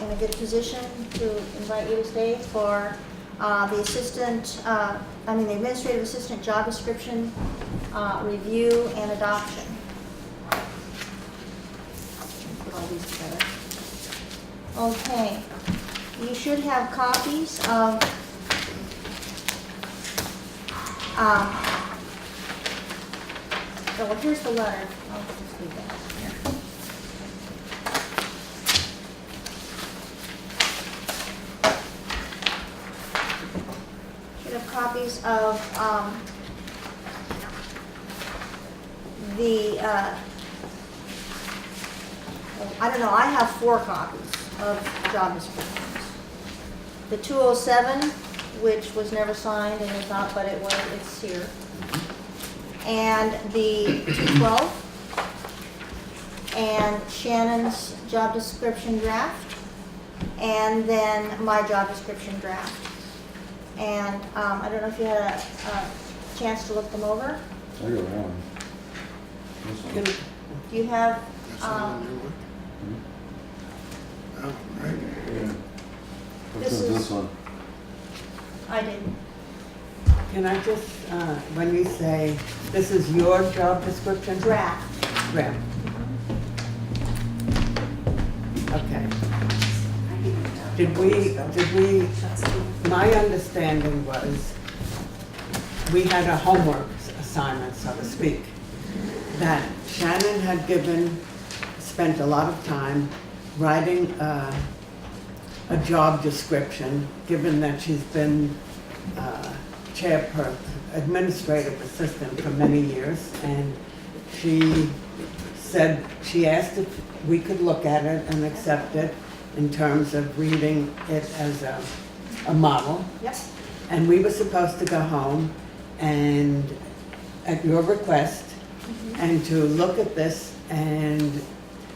in a good position to invite you to stay for the the administrative assistant job description review and adoption. Put all these together. Okay, you should have copies of well, here's the letter. I'll just leave that here. Should have copies of the I don't know, I have 4 copies of job descriptions. The 207, which was never signed and is not, but it's here. And the 212, and Shannon's job description draft, and then my job description draft. And I don't know if you had a chance to look them over. I got one. This one. Do you have, That's not a new one. Oh, right. Yeah. This This is is- this one. I did. Can I just, when you say, this is your job description? Draft. Draft. Okay. My understanding was, we had a homework assignment, so to speak, that Shannon had spent a lot of time writing a job description, given that she's been chairperson, administrative assistant for many years, and she said, she asked if we could look at it and accept it in terms of reading it as a model. Yep. And we were supposed to go home and, at your request, and to look at this and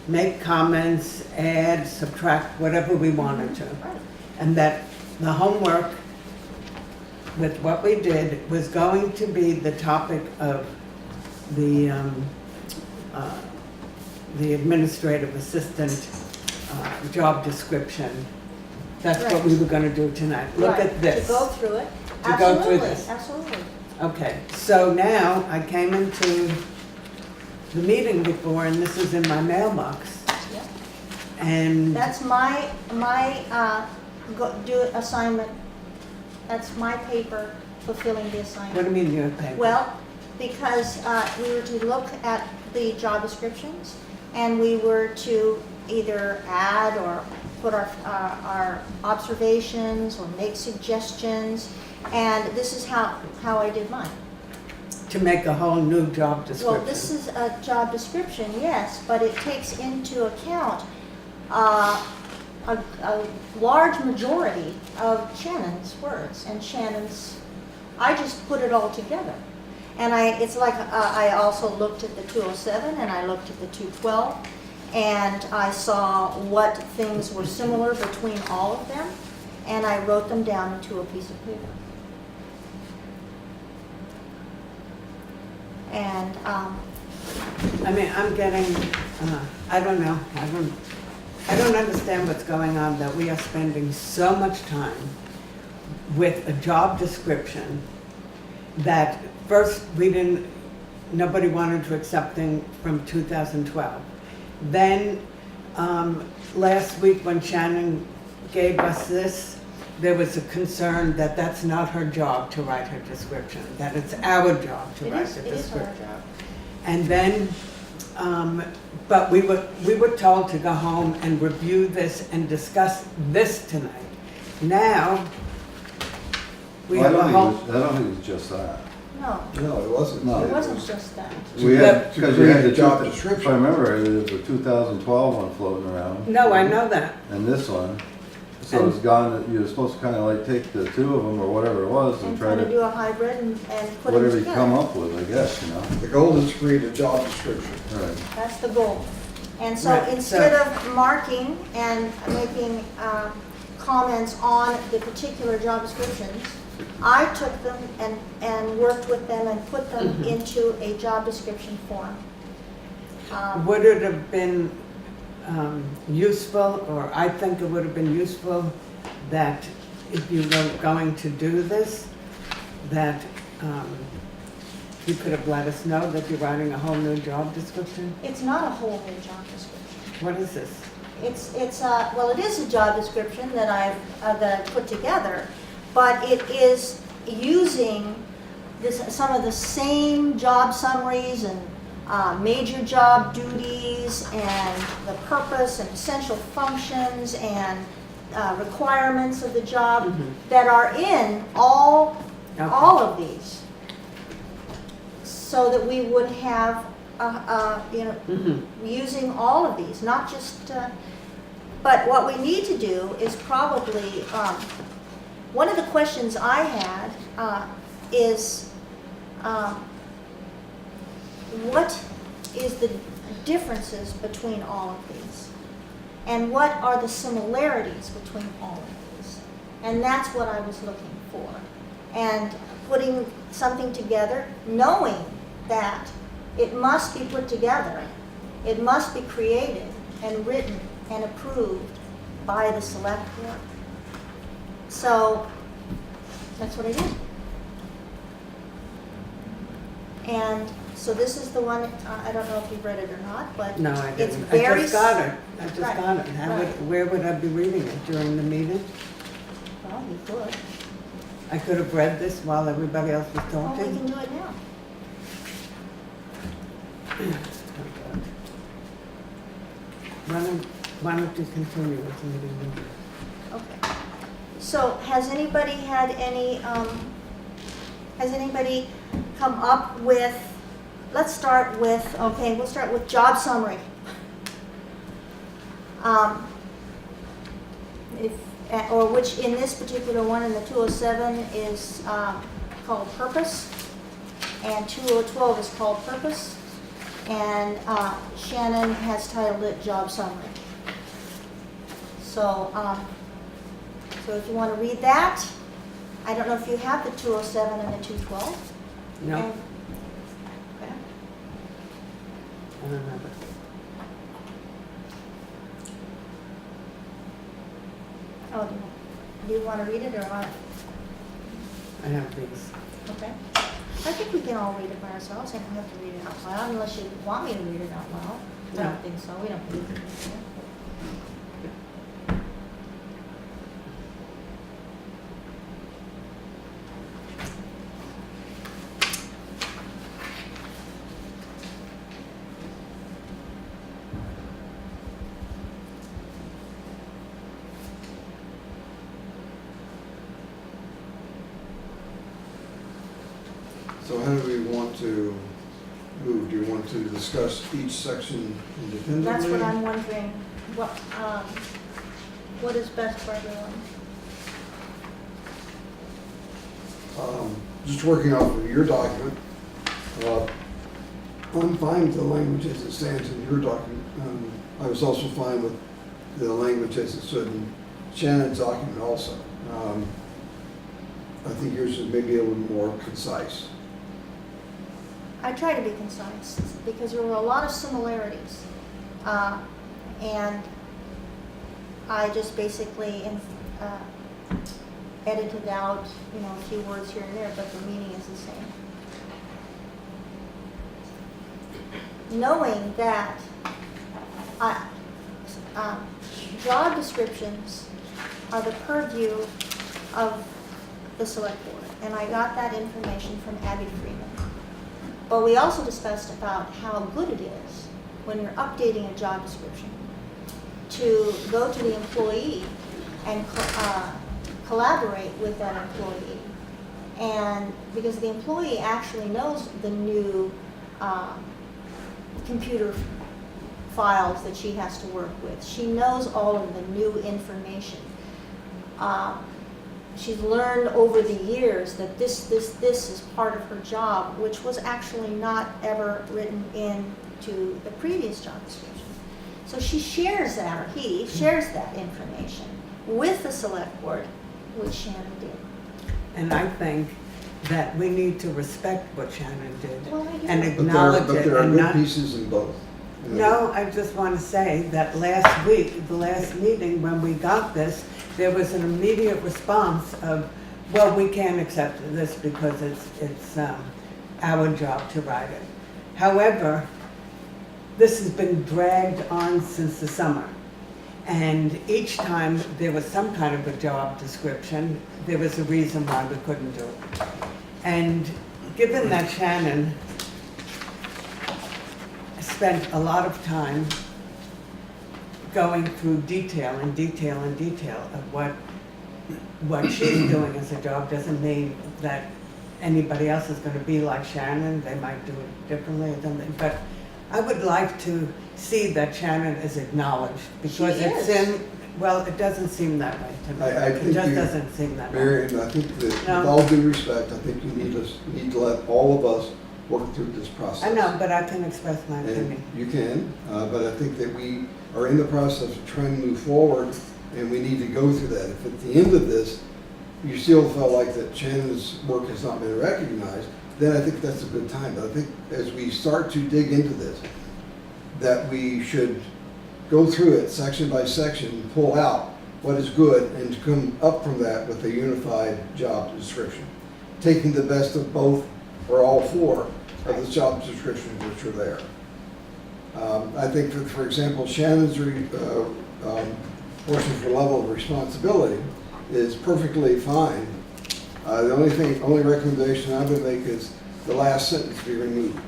make comments, add, subtract, whatever we wanted to. And that the homework with what we did was going to be the topic of the administrative assistant job description. That's what we were gonna do tonight. Look Right, at this. To go through it. To go through Absolutely, this. Absolutely. Okay, so now I came into the meeting before, and this is in my mailbox. Yep. And That's my assignment. That's my paper fulfilling the what assignment. do you mean your paper? Well, because we were to look at the job descriptions, and we were to either add or put our observations or make suggestions, and this is how I did mine. To make a whole new job description. Well, this is a job description, yes, but it takes into account a large majority of Shannon's words and Shannon's, I just put it all together. And it's like, I also looked at the 207 and I looked at the 212, and I saw what things were similar between all of them, and I wrote them down into a piece of paper. And, I mean, I'm getting, I don't know, I don't understand what's going on, that we are spending so much time with a job description that first nobody wanted to accept thing from 2012. Then, last week when Shannon gave us this, there was a concern that that's not her job to write her description, that it's our job to write the it is our description. job. And then, but we were told to go home and review this and discuss this tonight. Now, we Well, have a whole. I don't think it's just that. No, No, it wasn't. No. it wasn't just that. We had, To because you had create the a job if I description. remember, right, there was a 2012 one floating around. No, I know that. And this one. So it's gone, you were supposed to kind of like take the two of them or whatever it was and And try try to do to, a hybrid and put them whatever you together. come up with, I guess, you know? The goal is to create a job description. Right. That's the goal. And so Right, so- instead of marking and making comments on the particular job descriptions, I took them and worked with them and put them into a job description form. Would it have been useful, or I think it would have been useful, that if you were going to do this, that you could have let us know that you're writing a whole new job description? It's not a whole new job description. What is this? Well, it is a job description that I've put together, but it is using some of the same job summaries and major job duties and the purpose and essential functions and requirements of the job that are in all of these, so that we would have using all of these, not just, but what we need to do is probably, one of the questions I had is, what is the differences between all of these? And what are the similarities between all of these? And that's what I was looking for. And putting something together, knowing that it must be put together, it must be created and written and approved by the select board. So that's what I did. And so this is the one, I don't know if you've read it or not, but No, I it's didn't. very... I just got it. I just Right, got it. Where would I be reading it? During the meeting? Well, you could. I could have read this while everybody else was Well, we talking. can do it now. Why don't you continue with the meeting? Okay. So has anybody had any, has anybody come up with, let's start with, okay, we'll start with job summary. Or which in this particular one in the 207 is called purpose, and 2012 is called purpose, and Shannon has titled it job summary. So, so if you want to read that, I don't know if you have the 207 and the 212. No, And- okay. I don't have it. Oh, do you want to read it or not? I have these. Okay. I think we can all read it by ourselves. I don't have to read it out loud unless you want me to read it out loud. I No. don't think so. We don't need to. So how do we want to move? Do you want to discuss each section independently? That's what I'm wondering. What is best for everyone? Just working off of your document, I'm fine with the language as it stands in your document. I was also fine with the language as it stood in Shannon's document also. I think yours is maybe a little more concise. I try to be concise because there were a lot of similarities. And I just basically edited out, a few words here and there, but the meaning is the same. Knowing that job descriptions are the purview of the select board, and I got that information from Abby Freeman. But we also discussed about how good it is when you're updating a job description to go to the employee and collaborate with that employee. And because the employee actually knows the new computer files that she has to work with. She knows all of the new information. She's learned over the years that this is part of her job, which was actually not ever written into the previous job description. So she shares that, or he shares that information with the select board, which Shannon did. And I think that we need to respect what Shannon did Well, I do. and But acknowledge it there are and good not. pieces in both. No, I just want to say that last week, the last meeting, when we got this, there was an immediate response of, well, we can't accept this because it's our job to write it. However, this has been dragged on since the summer. And each time there was some kind of a job description, there was a reason why we couldn't do it. And given that Shannon spent a lot of time going through detail and detail and detail of what she's doing as a job, doesn't mean that anybody else is going to be like Shannon. They might do it differently than they, but I would like to see that Shannon is acknowledged, because She it's is. in, well, it doesn't seem that way to me. I It think just you- doesn't seem that way. Marion, I think that with No. all due respect, I think you need to let all of us work through this process. I know, but I can express my And opinion. you can, but I think that we are in the process of trying to move forward, and we need to go through that. If at the end of this, you still felt like that Shannon's work has not been recognized, then I think that's a good time. But I think as we start to dig into this, that we should go through it section by section, pull out what is good, and come up from that with a unified job description, taking the best of both or all four of the job descriptions which are there. I think that, for example, Shannon's portion for level of responsibility is perfectly fine. The only recommendation I would make is the last sentence be removed.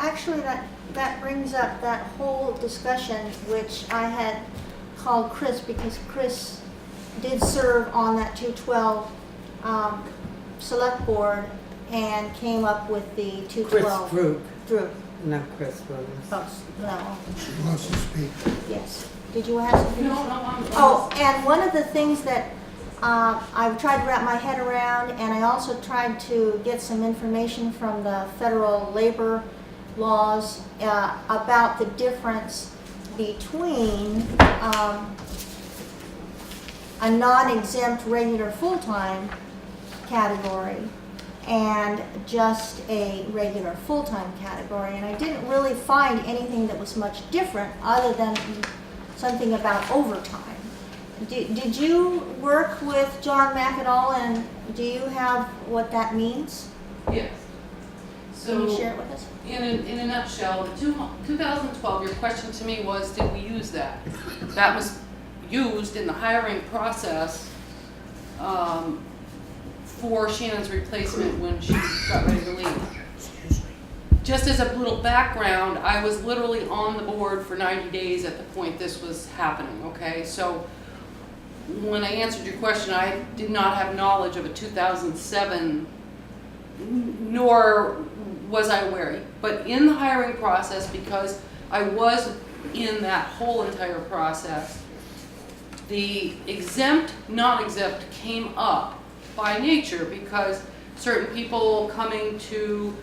Actually, that brings up that whole discussion, which I had called Chris, because Chris did serve on that 212 select board and came up with the Chris 212. Brook, Drew. not Chris Williams. Oh, no, She wants to speak. yes. Did you have something? No, I'm. Oh, and one of the things that I've tried to wrap my head around, and I also tried to get some information from the federal labor laws about the difference between a non-exempt regular full-time category and just a regular full-time category. And I didn't really find anything that was much different other than something about overtime. Did you work with John Mack at all, and do you have what that means? Yes. Can you So, share it with us? in a nutshell, the 2012, your question to me was, did we use that? That was used in the hiring process for Shannon's replacement when she got ready to leave. Just as a little background, I was literally on the board for 90 days at the point this was happening, okay? So when I answered your question, I did not have knowledge of a 2007, nor was I aware. But in the hiring process, because I was in that whole entire process, the exempt, non-exempt came up by nature, because certain people coming to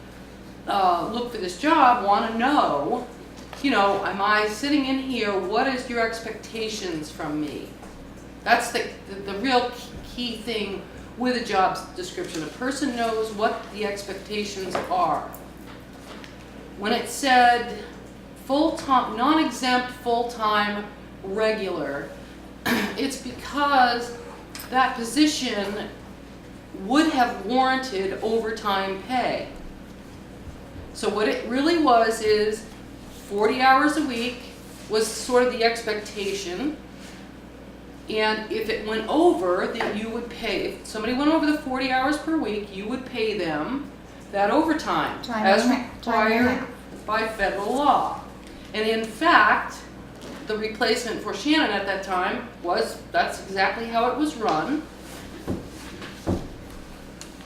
look for this job want to know, you know, am I sitting in here, what is your expectations from me? That's the real key thing with a job description. A person knows what the expectations are. When it said full-time, non-exempt, full-time, regular, it's because that position would have warranted overtime pay. So what it really was is 40 hours a week was sort of the expectation. And if it went over, then you would pay, if somebody went over the 40 hours per week, you would pay them that overtime Time as and a half. Time and a required half. by federal law. And in fact, the replacement for Shannon at that time that's exactly how it was run.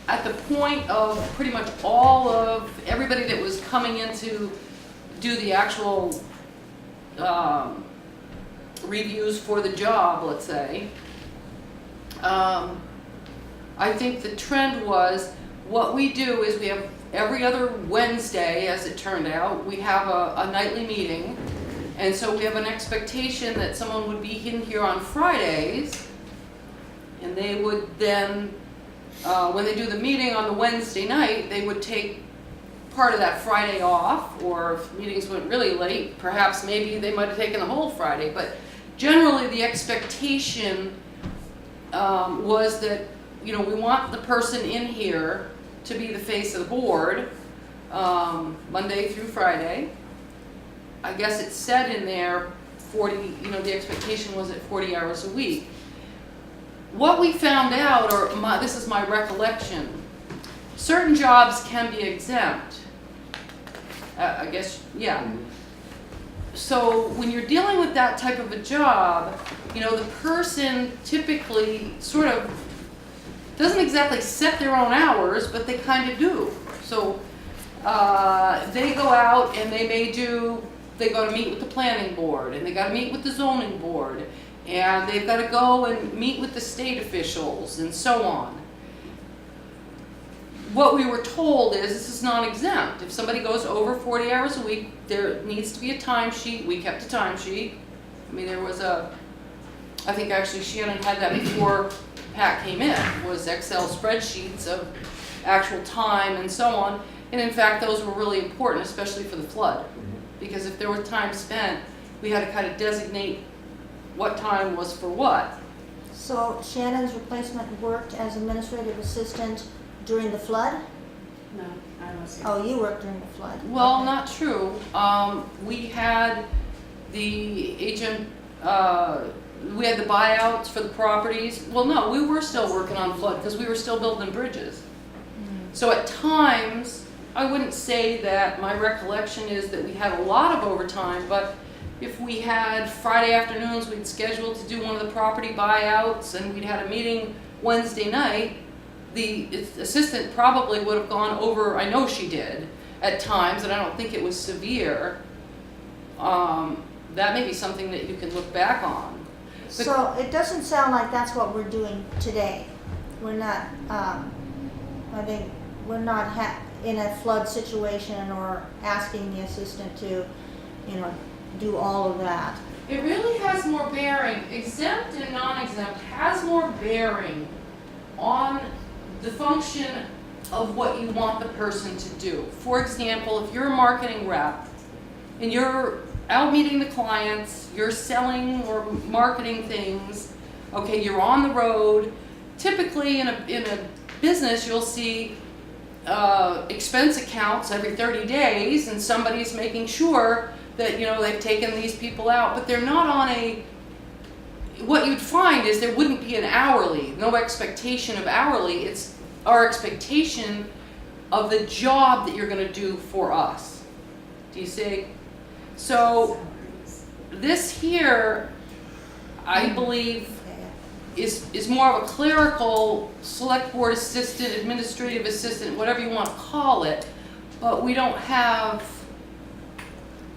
At the point of pretty much all of everybody that was coming in to do the actual reviews for the job, let's say, I think the trend was, what we do is we have every other Wednesday, as it turned out, we have a nightly meeting. And so we have an expectation that someone would be in here on Fridays, and they would then, when they do the meeting on the Wednesday night, they would take part of that Friday off, or if meetings went really late, perhaps maybe they might have taken the whole Friday. But generally the expectation was that, you know, we want the person in here to be the face of the board Monday through Friday. I guess it said in there 40, you know, the expectation was at 40 hours a week. What we found out, or this is my recollection, certain jobs can be exempt. I guess, yeah. So when you're dealing with that type of a job, you know, the person typically sort of doesn't exactly set their own hours, but they kind of do. So, they go out and they go to meet with the planning board, and they gotta meet with the zoning board, and they've gotta go and meet with the state officials, and so on. What we were told is this is non-exempt. If somebody goes over 40 hours a week, there needs to be a timesheet. We kept a timesheet. I mean, there was I think actually Shannon had that before Pat came in, was Excel spreadsheets of actual time and so on. And in fact, those were really important, especially for the flood. Because if there was time spent, we had to kind of designate what time was for what. So Shannon's replacement worked as administrative assistant during the flood? No, I don't see. Oh, you worked during the flood? Well, Okay. not true. We had the agent, we had the buyouts for the properties. Well, no, we were still working on flood because we were still building bridges. So at times, I wouldn't say that my recollection is that we had a lot of overtime, but if we had Friday afternoons, we'd scheduled to do one of the property buyouts and we'd had a meeting Wednesday night, the assistant probably would have gone over, I know she did, at times, and I don't think it was severe. That may be something that you can look back on. So it doesn't sound like that's what we're doing today. We're not, I think, we're not in a flood situation or asking the assistant to, do all of that. It really has more bearing, exempt and non-exempt has more bearing on the function of what you want the person to do. For example, if you're a marketing rep and you're out meeting the clients, you're selling or marketing things, okay, you're on the road. Typically in a business, you'll see expense accounts every 30 days and somebody's making sure that, they've taken these people out, but they're not on what you'd find is there wouldn't be an hourly, no expectation of hourly. It's our expectation of the job that you're going to do for us. Do you see? So this here, I believe, is more of a clerical select board assistant, administrative assistant, whatever you want to call it, but we don't have,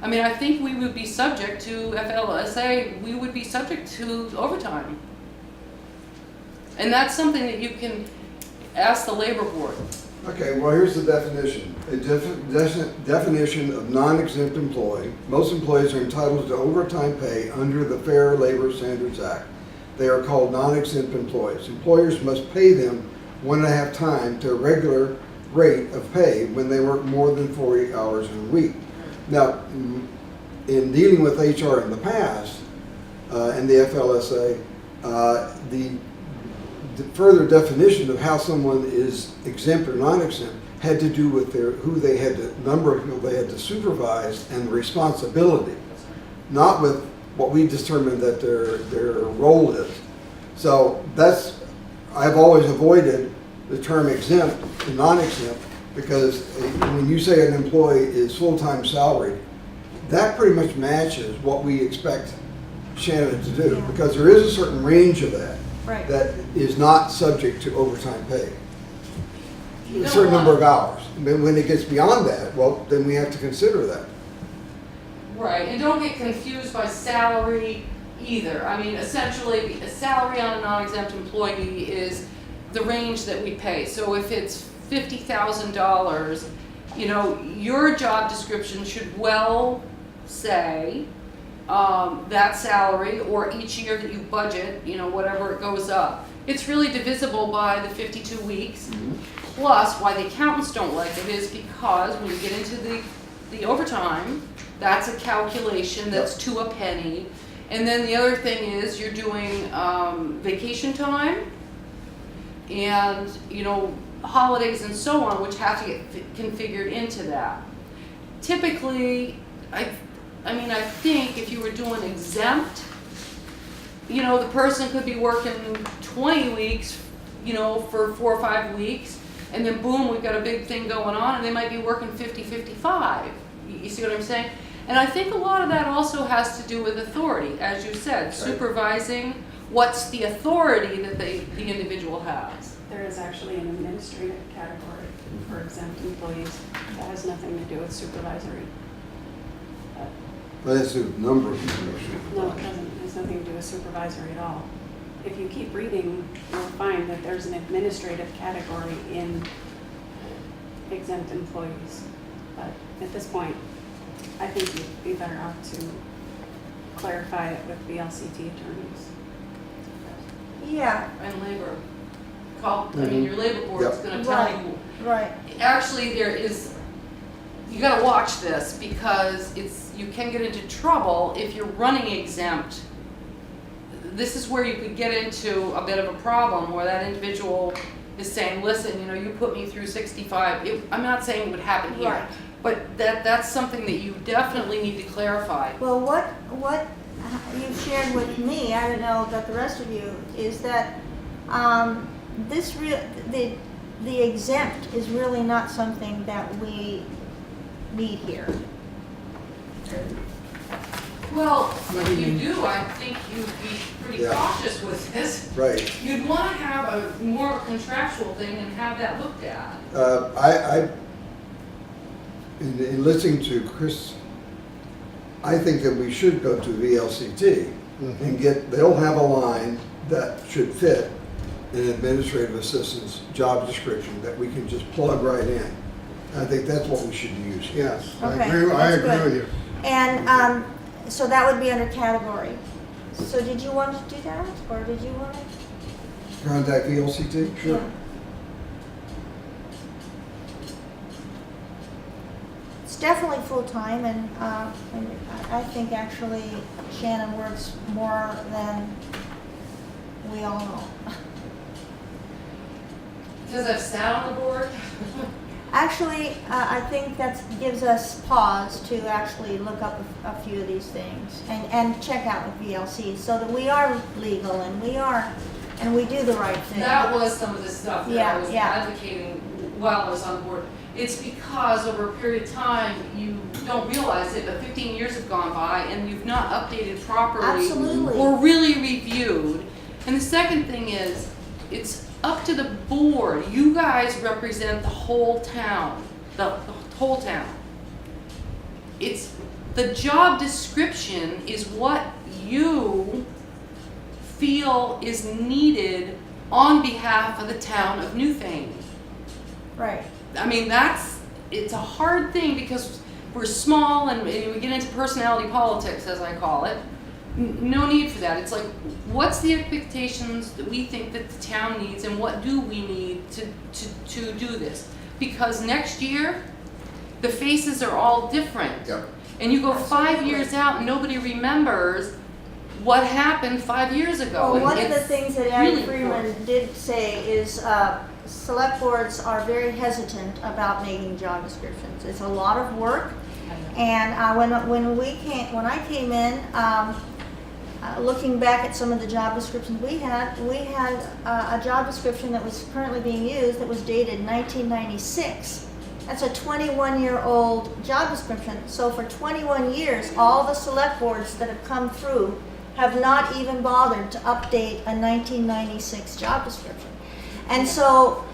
I think we would be subject to FLSA, we would be subject to overtime. And that's something that you can ask the labor board. Okay, well, here's the definition. A definition of non-exempt employee. Most employees are entitled to overtime pay under the Fair Labor Standards Act. They are called non-exempt employees. Employers must pay them 1.5 times to a regular rate of pay when they work more than 40 hours in a week. Now, in dealing with HR in the past, and the FLSA, the further definition of how someone is exempt or non-exempt had to do with number of people they had to supervise and responsibility, not with what we determined that their role is. So I've always avoided the term exempt and non-exempt, because when you say an employee is full-time salaried, that pretty much matches what we expect Shannon to do, because there is a certain range of that. Right. That is not subject to overtime pay. A certain number of hours. And when it gets beyond that, well, then we have to consider that. Right, and don't get confused by salary either. Essentially, a salary on a non-exempt employee is the range that we pay. So if it's $50,000, your job description should well say that salary, or each year that you budget, whatever it goes up. It's really divisible by the 52 weeks. Plus, why the accountants don't like it is because when you get into the overtime, that's a calculation that's to a penny. And then the other thing is you're doing vacation time and, holidays and so on, which have to get configured into that. Typically, I think if you were doing exempt, the person could be working 20 weeks, for 4 or 5 weeks, and then boom, we've got a big thing going on, and they might be working 50, 55. You see what I'm saying? And I think a lot of that also has to do with authority, as you said, supervising what's the authority that the individual has. There is actually an administrative category for exempt employees that has nothing to do with supervisory. But that's the number of people. No, it doesn't. It has nothing to do with supervisory at all. If you keep reading, you'll find that there's an administrative category in exempt employees. But at this point, I think you'd be better off to clarify it with VLCT attorneys. Yeah, And labor. I mean, your labor board is gonna tell Right. you. right. Actually, you gotta watch this because you can get into trouble if you're running exempt. This is where you could get into a bit of a problem where that individual is saying, listen, you put me through 65. I'm not saying it would happen here, Right. but that's something that you definitely need to clarify. Well, what you've shared with me, I don't know about the rest of you, is that the exempt is really not something that we need here. Well, if you do, I think you'd be pretty Yeah. cautious with this. Right. You'd want to have a more contractual thing and have that looked at. In listening to Chris, I think that we should go to VLCT and they'll have a line that should fit an administrative assistant's job description that we can just plug right in. I think that's what we should use. Yes, I Okay, agree that's with good. you. And so that would be under category. So did you want to do that, or did you want to? Contact VLCT? Sure. Yeah. It's definitely full-time, and I think actually Shannon works more than we all know. Because I've sat on the board. Actually, I think that gives us pause to actually look up a few of these things and check out with VLC so that we are legal and we do the right thing. That was some of the stuff that Yeah, I was yeah. advocating while I was on the board. It's because over a period of time, you don't realize it, but 15 years have gone by and you've not updated properly. Absolutely. Or really reviewed. And the second thing is, it's up to the board. You guys represent the whole town, the whole town. It's, the job description is what you feel is needed on behalf of the town of Newfane. Right. I mean, it's a hard thing because we're small and we get into personality politics, as I call it. No need for that. It's like, what's the expectations that we think that the town needs and what do we need to do this? Because next year, the faces are all different. Yep. And you go 5 Absolutely. years out and nobody remembers what happened 5 years ago. Well, And one of the it's things that Abby really Freeman important. did say is select boards are very hesitant about making job descriptions. It's a lot of work, and when I came in, looking back at some of the job descriptions we had a job description that was currently being used that was dated 1996. That's a 21-year-old job description. So for 21 years, all the select boards that have come through have not even bothered to update a 1996 job description. And so,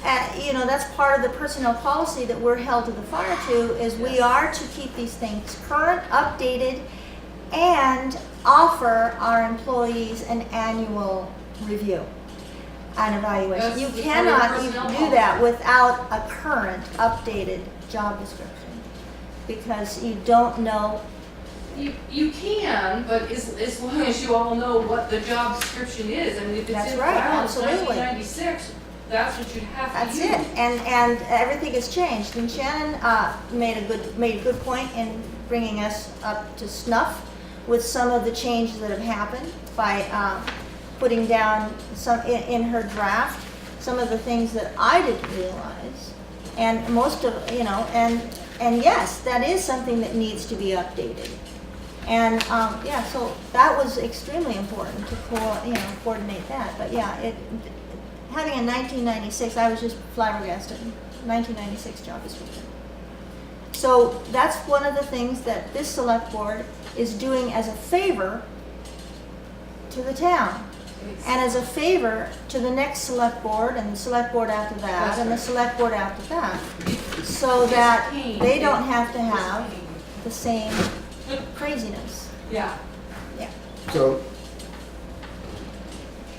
that's part of the personnel policy that we're held to the fire to, is we are to keep these things current, updated, and offer our employees an annual review and evaluation. That's You the cannot current even personnel do that without a current, updated job description, because you don't know. You can, but as long as you all know what the job description is, I mean, if it's That's in right, file since absolutely. 1996, that's what you have to That's use. it, and everything has changed. And Shannon made a good point in bringing us up to snuff with some of the changes that have happened by putting down some in her draft some of the things that I didn't realize, and most of and yes, that is something that needs to be updated. And so that was extremely important to coordinate that. But yeah, having a 1996, I was just flabbergasted. 1996 job description. So that's one of the things that this select board is doing as a favor to the town. And as a favor to the next select board and the select board after that and the select board after that, so that they don't have to have the same craziness. Yeah. So,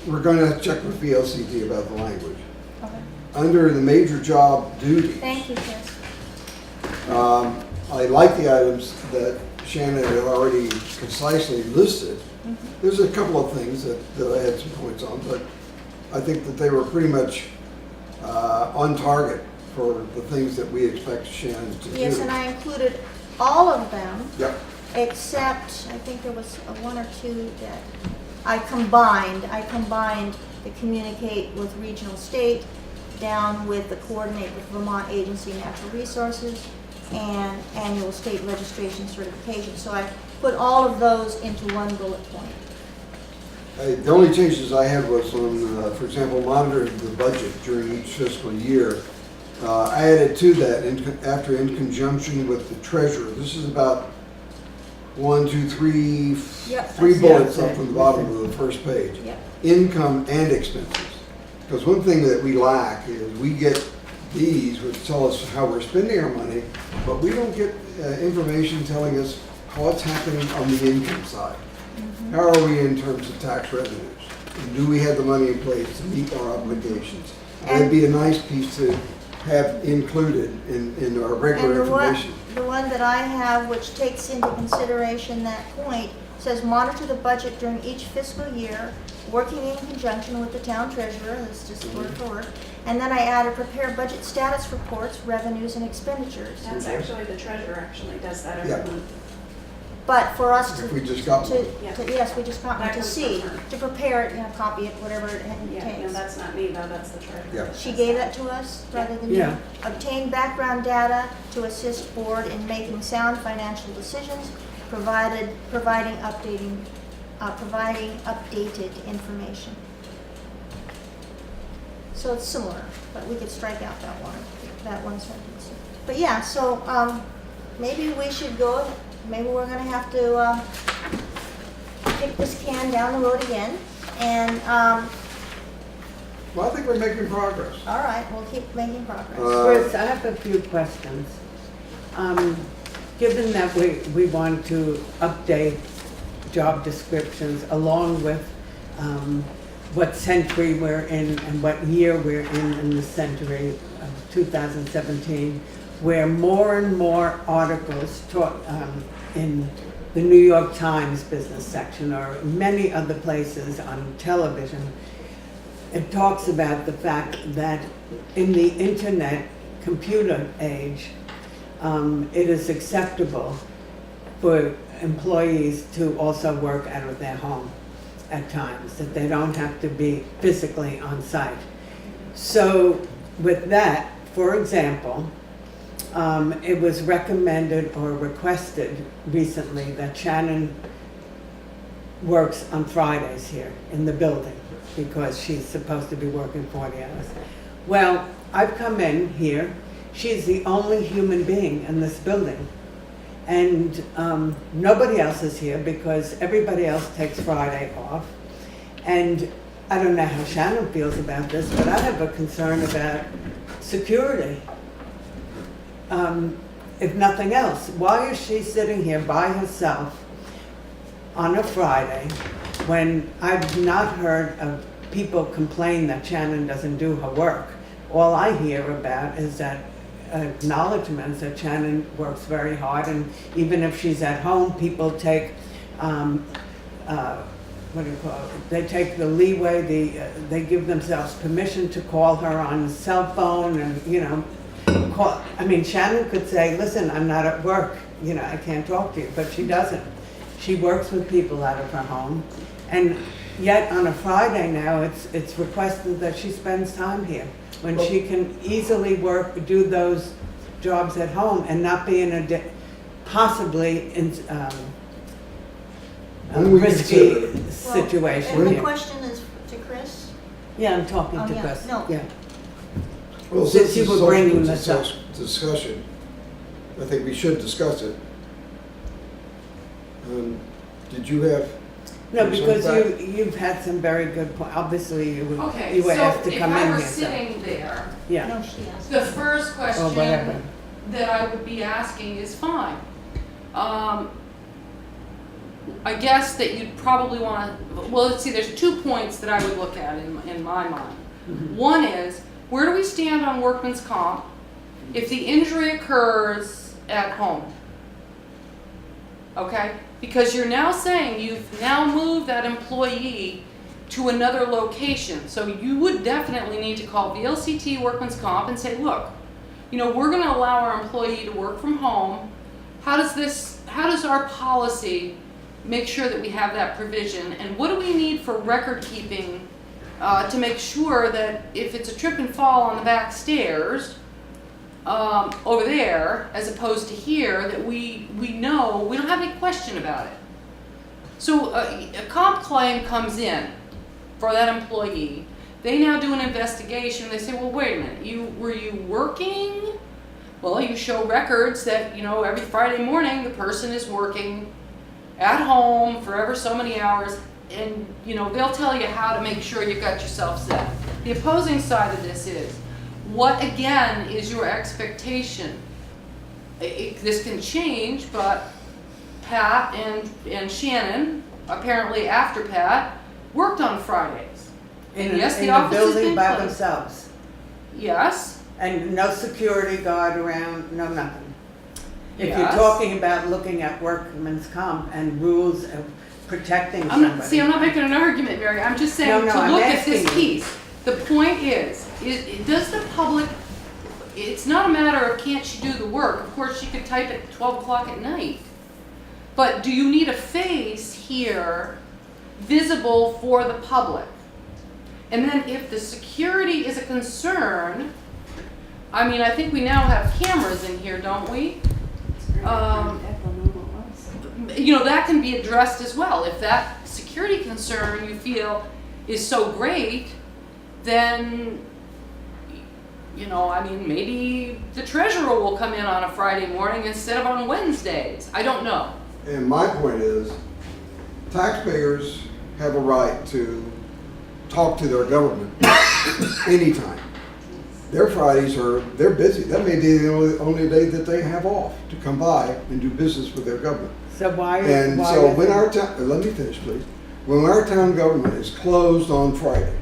we're gonna check with VLCT about the language. Okay. Under the major job duties, Thank you, Chris. I like the items that Shannon had already concisely listed. There's a couple of things that I had some points on, but I think that they were pretty much on target for the things that we expect Shannon to do. Yes, and I included all of them, Yep, except, I think there was one or two that I combined the communicate with regional state, down with the coordinate with Vermont Agency of Natural Resources, and annual state registration certification. So I put all of those into one bullet point. the only changes I had was on, for example, monitoring the budget during each fiscal year. I added to that, in conjunction with the treasurer. This is about 1, 2, 3, Yep. three bullets Yeah, up from the bottom of the first page. Yep. Income and expenses. Because one thing that we lack is we get these which tell us how we're spending our money, but we don't get information telling us what's happening on the income side. How are we in terms of tax revenues? And do we have the money in place to meet our obligations? That'd be a nice piece to have included in our regular And information. the one that I have, which takes into consideration that point, says monitor the budget during each fiscal year, working in conjunction with the town treasurer, that's just word for word. And then I added prepare budget status reports, revenues and expenditures. That's actually, the treasurer actually does that every Yeah. month. But for us If we just got one. yes, we just got one That to comes see, from her. to prepare it, copy it, whatever it Yeah, no, takes. that's not me though, that's the treasurer. Yeah. She gave that to us rather than you. Yeah. Obtain background data to assist board in making sound financial decisions, providing updated information. So it's similar, but we could strike out that one sentence. But yeah, so maybe we should go, maybe we're gonna have to kick this can down the road again. And, Well, I think we're making progress. all right, we'll keep making progress. Chris, I have a few questions. Given that we want to update job descriptions along with what century we're in and what year we're in the century of 2017, where more and more articles in the New York Times business section or many other places on television, it talks about the fact that in the internet computer age, it is acceptable for employees to also work out of their home at times, that they don't have to be physically on site. So with that, for example, it was recommended or requested recently that Shannon works on Fridays here in the building because she's supposed to be working 40 hours. Well, I've come in here. She's the only human being in this building. And nobody else is here because everybody else takes Friday off. And I don't know how Shannon feels about this, but I have a concern about security. If nothing else, why is she sitting here by herself on a Friday when I've not heard of people complain that Shannon doesn't do her work? All I hear about is that acknowledgements that Shannon works very hard, and even if she's at home, people take what do you call it? They take the leeway. They give themselves permission to call her on a cell phone, and call. I mean, Shannon could say, "Listen, I'm not at work. I can't talk to you," but she doesn't. She works with people out of her home, and yet on a Friday now, it's requested that she spends time here when she can easily do those jobs at home and not be in a possibly in When we risky consider- situation. And the here. question is to Chris? Yeah, I'm talking Oh, to yeah, Chris. no. Yeah. Well, Since since you it's were subject bringing to this up. discussion, I think we should discuss it. Did you have No, There's because some you've had some very good, obviously, Okay, you were so asked to if come I in were here, so, sitting there, yeah. No, she asked. the first Or whatever. question that I would be asking is fine. I guess that you'd probably want to, well, let's see, there's 2 points that I would look at in my mind. One is, where do we stand on workman's comp if the injury occurs at home? Okay? Because you're now saying you've now moved that employee to another location. So you would definitely need to call VLCT Workman's Comp and say, look, you know, we're going to allow our employee to work from home. How does our policy make sure that we have that provision? And what do we need for record keeping to make sure that if it's a trip and fall on the back stairs over there, as opposed to here, that we know, we don't have any question about it. So a comp claim comes in for that employee. They now do an investigation. They say, well, wait a minute, were you working? Well, you show records that, you know, every Friday morning the person is working at home for ever so many hours, and, you know, they'll tell you how to make sure you've got yourself set. The opposing side of this is, what again is your expectation? This can change, but Pat and Shannon, apparently after Pat, worked on Fridays. And yes, the office has building been by closed. themselves, Yes, and no security guard around, no nothing. If you're Yes. talking about looking at workman's comp and rules of protecting I'm somebody. not making an argument, Mary. I'm just saying No, to I'm look at this asking you. piece. The point is, does the public, it's not a matter of can't she do the work. Of course, she could type at 12 o'clock at night. But do you need a face here visible for the public? And then if the security is a concern, I mean, I think we now have cameras in here, don't we? You know, that can be addressed as well. If that security concern you feel is so great, then, you know, I mean, maybe the treasurer will come in on a Friday morning instead of on Wednesdays. I don't know. And my point is, taxpayers have a right to talk to their government anytime. Their Fridays they're busy. That may be the only day that they have off to come by and do business with their government. So why? And why so is when it- our town, let me finish please. When our town government is closed on Friday,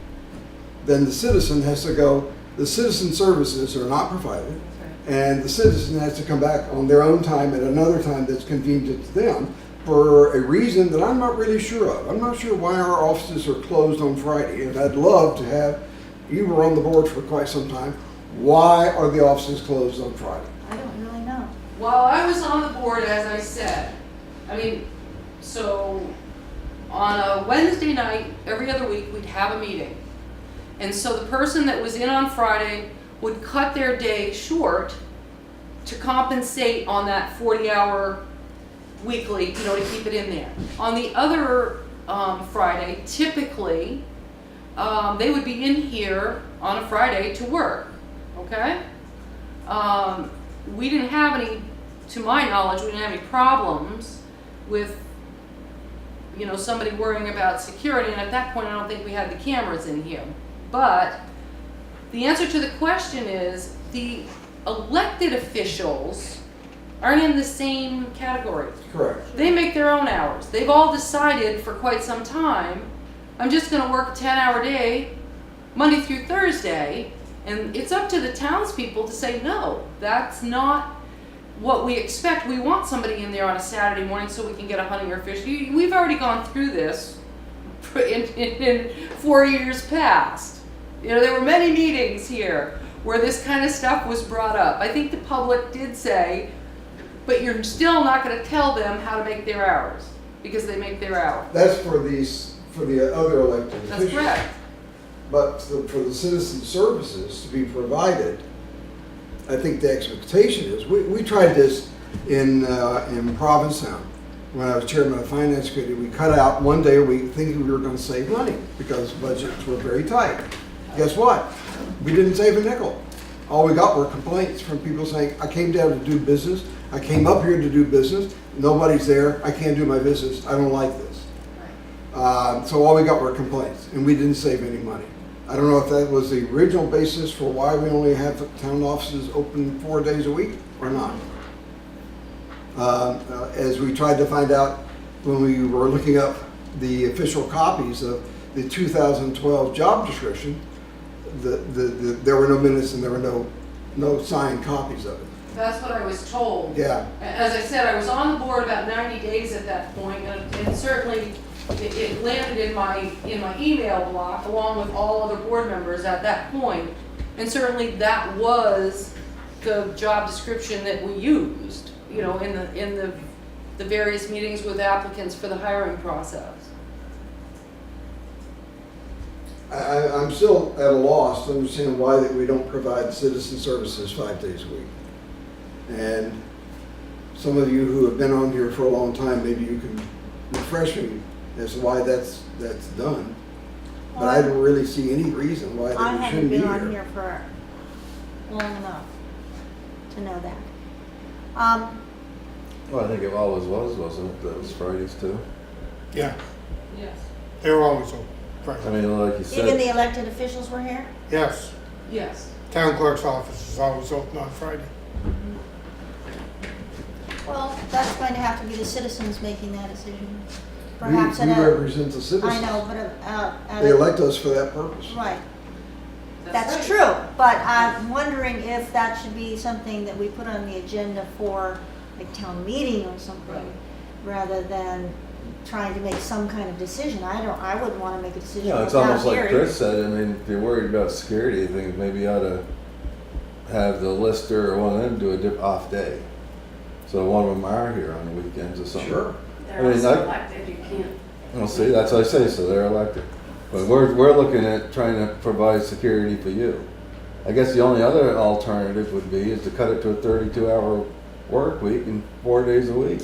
then the citizen has to go, the citizen services are not provided, and the citizen has to come back on their own time at another time that's convenient to them for a reason that I'm not really sure of. I'm not sure why our offices are closed on Friday, and I'd love to have, you were on the board for quite some time, why are the offices closed on Friday? I don't really know. While I was on the board, as I said, I mean, so on a Wednesday night, every other week, we'd have a meeting. And so the person that was in on Friday would cut their day short to compensate on that 40-hour weekly, you know, to keep it in there. On the other Friday, typically, they would be in here on a Friday to work, okay? We didn't have any, to my knowledge, we didn't have any problems with, you know, somebody worrying about security, and at that point I don't think we had the cameras in here. But the answer to the question is the elected officials aren't in the same category. Correct. They make their own hours. They've all decided for quite some time, I'm just going to work a 10-hour day, Monday through Thursday, and it's up to the townspeople to say, no, that's not what we expect. We want somebody in there on a Saturday morning so we can get a hunting or fish. We've already gone through this in 4 years past. You know, there were many meetings here where this kind of stuff was brought up. I think the public did say, but you're still not going to tell them how to make their hours because they make their hours. That's for the other elected officials. That's correct. But for the citizen services to be provided, I think the expectation is, we tried this in Provincetown. When I was chairman of the finance committee, we cut out one day a week thinking we were going to save money because budgets were very tight. Guess what? We didn't save a nickel. All we got were complaints from people saying, I came down to do business, I came up here to do business, nobody's there, I can't do my business, I don't like this. So all we got were complaints, and we didn't save any money. I don't know if that was the original basis for why we only have town offices open 4 days a week or not. As we tried to find out when we were looking up the official copies of the 2012 job description, there were no minutes and there were no signed copies of it. That's what I was told. Yeah. As I said, I was on the board about 90 days at that point, and certainly it landed in my email block along with all other board members at that point. And certainly that was the job description that we used, you know, in the various meetings with applicants for the hiring process. I'm still at a loss to understand why that we don't provide citizen services 5 days a week. And some of you who have been on here for a long time, maybe you can refresh me as to why that's done. But I don't really see any reason why I that we haven't shouldn't be been on here. here for long enough to know that. Well, I think it always was, wasn't it? That was Fridays too. Yeah, Yes. they were always open. I Right. mean, like you Even said, the elected officials were here? Yes, Yes. town clerk's office is always open on Friday. Well, that's going to have to be the citizens making that decision. Perhaps We at a, represent the citizens. I know, but at They a, elect us for that purpose. right. That's That's right. true, but I'm wondering if that should be something that we put on the agenda for a town meeting or something, rather than trying to make some kind of decision. I wouldn't want to make a decision. you know, it's without almost like hearing. Chris said, I mean, if you're worried about security, I think maybe you ought to have the lister or one of them do a off day. So one of them are here on the weekends or something. Sure. They're I mean, also that- elected, you can't. Well, see, that's what I say, so they're elected. But we're looking at trying to provide security for you. I guess the only other alternative would be is to cut it to a 32-hour work week and 4 days a week.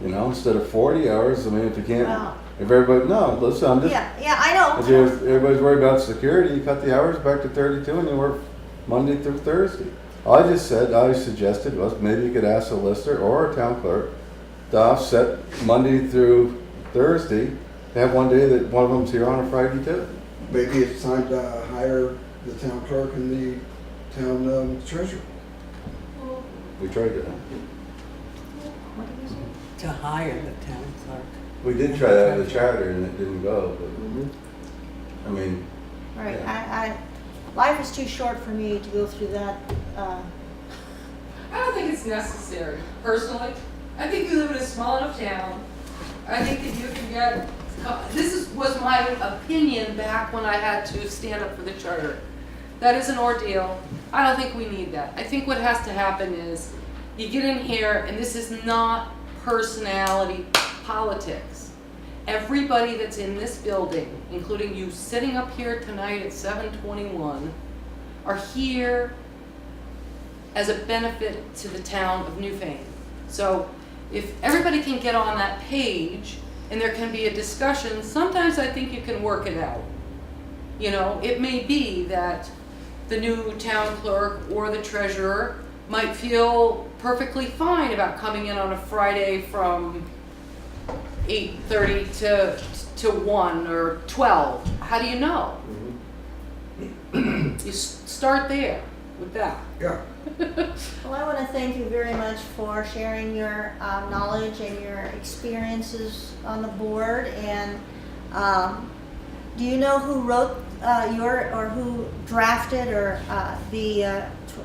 You know, instead of 40 hours, I mean, if you can't, Wow. if everybody, no, listen, I'm just, Yeah, I know. if everybody's worried about security, you cut the hours back to 32 and you work Monday through Thursday. I suggested was maybe you could ask a lister or a town clerk to offset Monday through Thursday, have one day that one of them's here on a Friday too. Maybe it's time to hire the town clerk and the town treasurer. We tried that. What did you say? To hire the town clerk. We did try that with the charter and it didn't go, but, I mean, All right, Yeah. life is too short for me to go through that. I don't think it's necessary, personally. I think you live in a small enough town. I think that you can get, was my opinion back when I had to stand up for the charter. That is an ordeal. I don't think we need that. I think what has to happen is you get in here, and this is not personality politics. Everybody that's in this building, including you sitting up here tonight at 7:21, are here as a benefit to the town of Newfane. So if everybody can get on that page and there can be a discussion, sometimes I think you can work it out. You know, it may be that the new town clerk or the treasurer might feel perfectly fine about coming in on a Friday from 8:30 to 1 or 12. How do you know? You start there with that. Yeah. Well, I want to thank you very much for sharing your knowledge and your experiences on the board. And do you know who wrote or who drafted the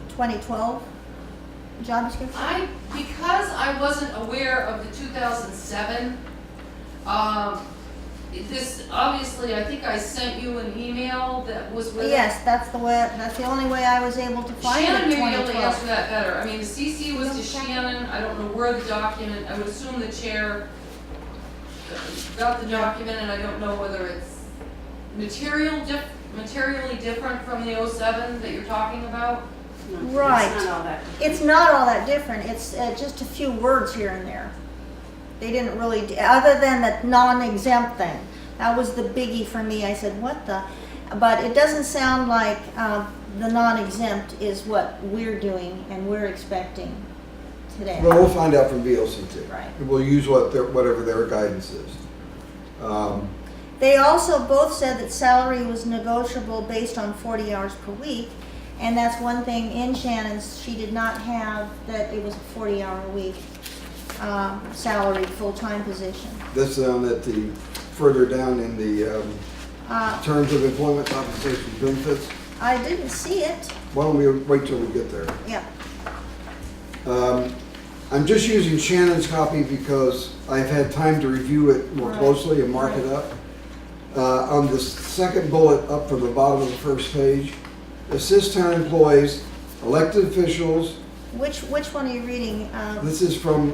2012 job description? Because I wasn't aware of the 2007, this, obviously, I think I sent you an email that was with. Yes, that's the only way I was able to find it. Shannon may be able to 2012. answer that better. I mean, the CC was to Shannon, I don't know where the document, I would assume the chair got the document, and I don't know whether it's materially different from the 07 that you're talking about. Right. It's not all that. It's not all that different. It's just a few words here and there. They didn't really, other than the non-exempt thing. That was the biggie for me. I said, what the? But it doesn't sound like the non-exempt is what we're doing and we're expecting today. Well, we'll find out from VLCT. Right. And we'll use whatever their guidance is. They also both said that salary was negotiable based on 40 hours per week. And that's one thing in Shannon's, she did not have that it was a 40-hour-a-week salaried full-time position. That's down at the, further down in the terms of employment compensation benefits. I didn't see it. Why don't we wait till we get there? Yeah. I'm just using Shannon's copy because I've had time to review it more Right. closely and mark it up. On the second bullet up from the bottom of the first page, assist town employees, elected officials. Which one are you reading? This is from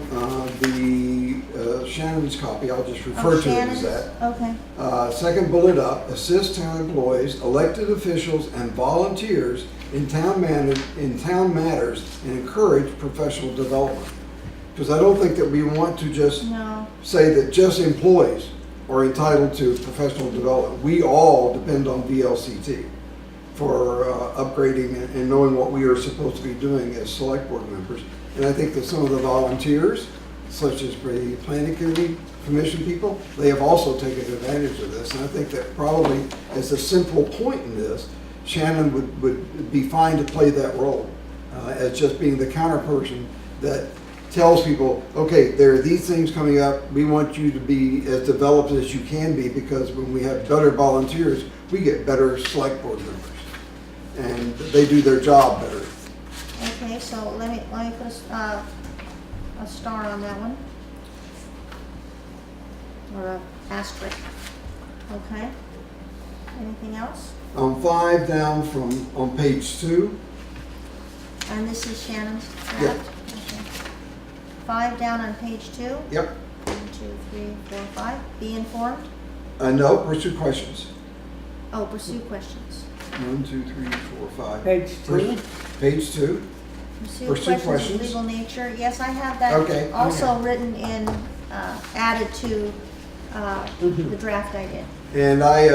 the Shannon's copy. I'll just refer to it as that. Okay. Second bullet up, assist town employees, elected officials, and volunteers in town matters and encourage professional development. Because I don't think that we want to just No. say that just employees are entitled to professional development. We all depend on VLCT for upgrading and knowing what we are supposed to be doing as select board members. And I think that some of the volunteers, such as the planning commission people, they have also taken advantage of this. And I think that probably as a simple point in this, Shannon would be fine to play that role as just being the counter person that tells people, okay, there are these things coming up. We want you to be as developed as you can be, because when we have better volunteers, we get better select board members. And they do their job better. Okay, so let me put a star on that one. Or a asterisk. Okay. Anything else? 5 down from, on page 2. And this is Shannon's draft? Yep. Okay. 5 down on page 2. Yep. 1, 2, 3, 4, 5. Be informed. No, pursue questions. Oh, pursue questions. 1, 2, 3, 4, 5. Page 2. Page 2. Pursue Questions questions. of legal nature. Yes, I have that Okay, also okay. written in, added to the draft I did. And I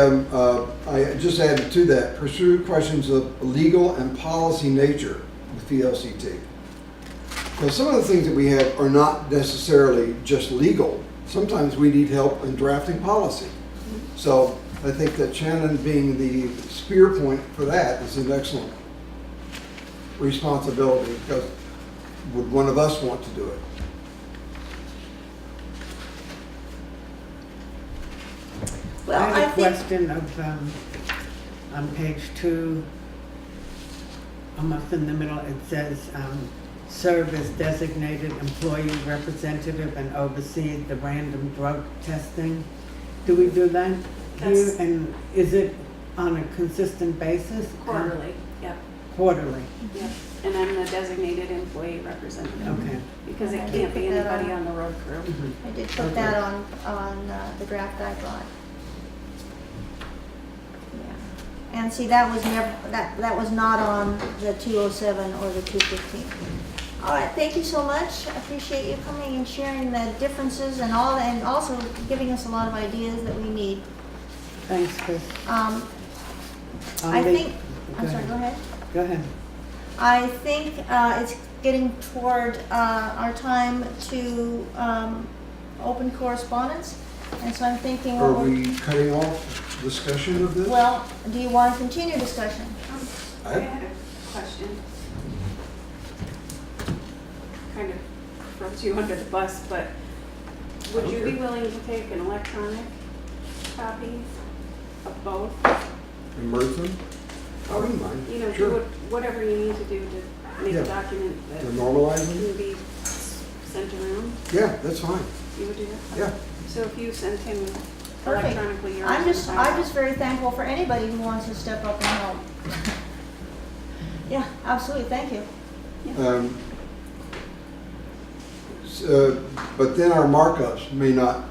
just added to that, pursue questions of legal and policy nature with VLCT. Because some of the things that we have are not necessarily just legal. Sometimes we need help in drafting policy. So I think that Shannon being the spear point for that is an excellent responsibility, because would one of us want to do it? Well, I I had a think, question of, on page 2, almost in the middle, it says, serve as designated employee representative and oversee the random drug testing. Do we do that here? That's- And is it on a consistent basis? Quarterly, yep, Quarterly, yep. And I'm the designated employee representative. okay. Because it I can't be put that anybody on. on the road crew. Mhm. I did put that on the draft I brought. Yeah. And see, that was never, that was not on the 207 or the 215. All right, thank you so much. I appreciate you coming and sharing the differences and all, and also giving us a lot of ideas that we need. Thanks, Chris. I think, I'm sorry, go ahead. Go ahead. I think it's getting toward our time to open correspondence, and so I'm thinking, Are we cutting off discussion of this? well, do you want to continue discussion? I had a question. Kind of throws you under the bus, but would you be willing to take an electronic copy of both? And merge them? I wouldn't mind. You know, do Sure. whatever you need to do to make Yeah. a document that To normalize them? can be sent around? Yeah, that's fine. You would do that? Yeah. So if you sent him Perfect. electronically, yours I'm would just file. very thankful for anybody who wants to step up and help. Yeah, absolutely, thank you. But then our markups may not,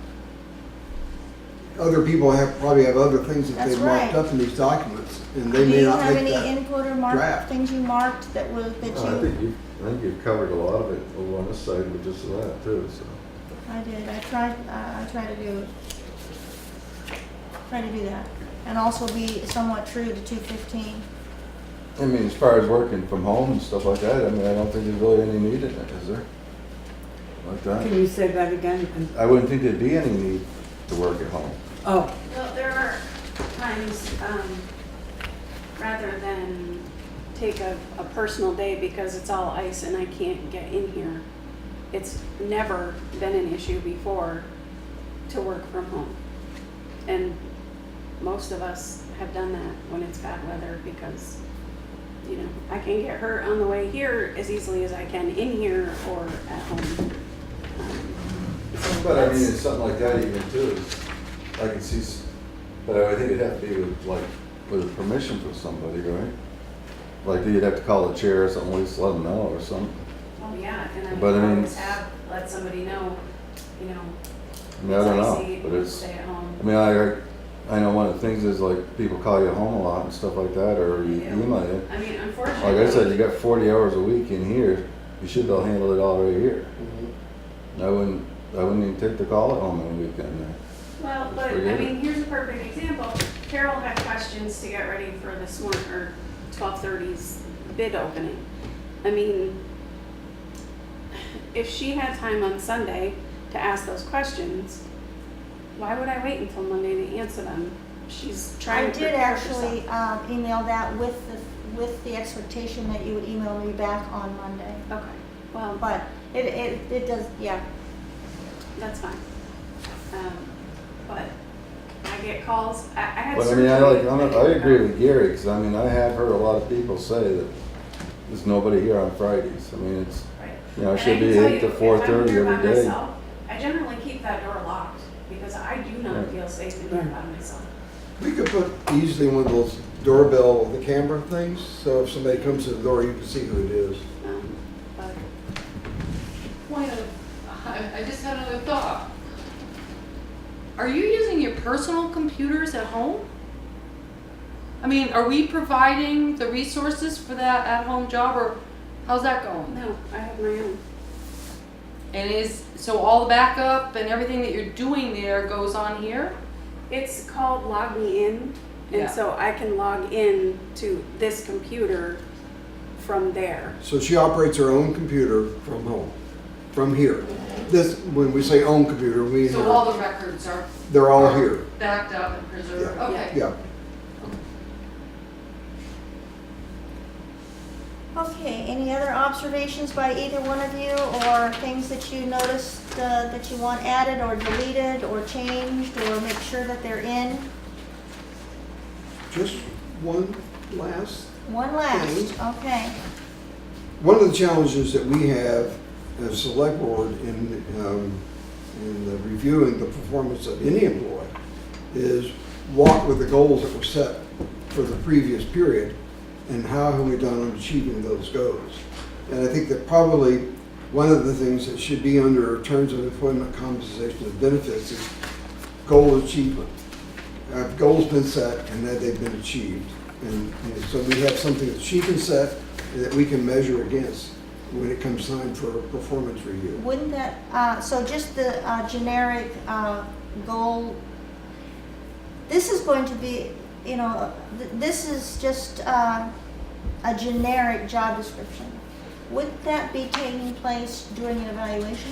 other people probably have other things that That's they've marked right. up in these documents, and Do they may you not have make any that. input or mark, draft. things you marked that I you, think you've covered a lot of it over on this side with just that too, so. I did, I try to do that. And also be somewhat true to 215. I mean, as far as working from home and stuff like that, I mean, I don't think there's really any need in it, is there? Like that? Can you say that again? I wouldn't think there'd be any need to work at home. Oh, Well, there are times, rather than take a personal day because it's all ice and I can't get in here, it's never been an issue before to work from home. And most of us have done that when it's bad weather because, you know, I can get hurt on the way here as easily as I can in here or at home. So But I mean, that's- it's something like that even too, I can see, but I think it'd have to be with, like, with permission from somebody, right? Like, you'd have to call the chair or something, at least let them know or something. Oh, yeah, and I But I mean- always have let somebody know, you know, I mean, I don't know, icy, but it's, stay at home. I mean, I know one of the things is like, people call you home a lot and stuff like that, or you Yeah. email you. I mean, unfortunately. Like I said, you got 40 hours a week in here, you should be able to handle it all right here. I wouldn't even take the call at home on the weekend there. Well, but, I forget it. mean, here's a perfect example. Carol had questions to get ready for this morning, or 12:30's bid opening. I mean, if she had time on Sunday to ask those questions, why would I wait until Monday to answer them? She's I trying to did prepare actually herself. email that with the expectation that you would email me back on Monday. Okay, well, But it does, yeah. that's fine. But I get calls, I had But I mean, surgery. I agree with Gary, because I mean, I have heard a lot of people say that there's nobody here on Fridays. I mean, it's, Right. you know, it And should I be can tell 8 to you, if I'm 4:30 here every by day. myself, I generally keep that door locked because I do not Right. feel safe in here Right. by myself. We could put easily one of those doorbell with the camera things, so if somebody comes to the door, you can see who it is. But Point of, I just had another thought. Are you using your personal computers at home? I mean, are we providing the resources for that at-home job, or how's that going? no, I have my own. And so all the backup and everything that you're doing there goes on here? It's called Log Me In, Yeah. and so I can log in to this computer from there. So she operates her own computer from home, from here. This, when we say own computer, we So all the records are they're all here. backed up and preserved? Yeah. Okay. Yeah. Okay, any other observations by either one of you, or things that you noticed that you want added or deleted or changed, or make sure that they're in? Just one last. One last, okay. One of the challenges that we have as a select board in reviewing the performance of any employee is walk with the goals that were set for the previous period and how have we done on achieving those goals. And I think that probably one of the things that should be under terms of employment compensation and benefits is goal achievement. Have goals been set and that they've been achieved? And so we have something that she can set and that we can measure against when it comes time for a performance review. Wouldn't that, so just the generic goal, this is going to be, you know, this is just a generic job description. Would that be taking place during an evaluation?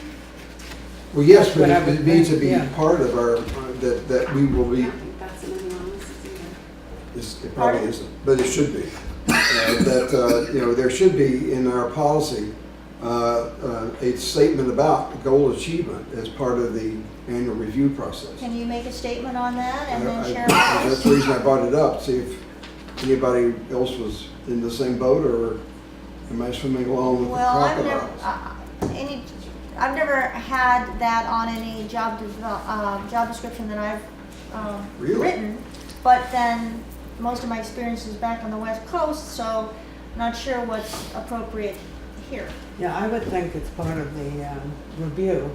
Well, yes, That's but what I would it needs to think, be yeah. part of our, that we will I be, don't think that's in anyone else's either. it probably isn't, but it should be. That, you know, there should be in our policy a statement about goal achievement as part of the annual review process. Can you make a statement on that and then I- share it with us? That's the reason I brought it up, see if anybody else was in the same boat, or am I swimming along with the Well, crocodiles? I've never had that on any job description that I've Really? written, but then most of my experience is back on the West Coast, so I'm not sure what's appropriate here. yeah, I would think it's part of the review,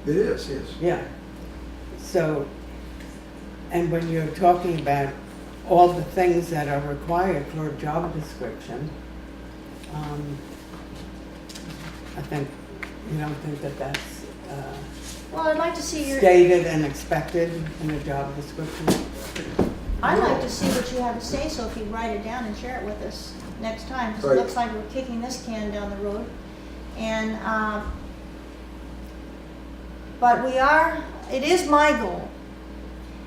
It is, yes. yeah. So, and when you're talking about all the things that are required for a job description, I think, you don't think that that's Well, I'd like to see your, stated and expected in a job description? I'd like to see what you have to say, so if you write it down and share it with us next time, because Right. it looks like we're kicking this can down the road. And, but it is my goal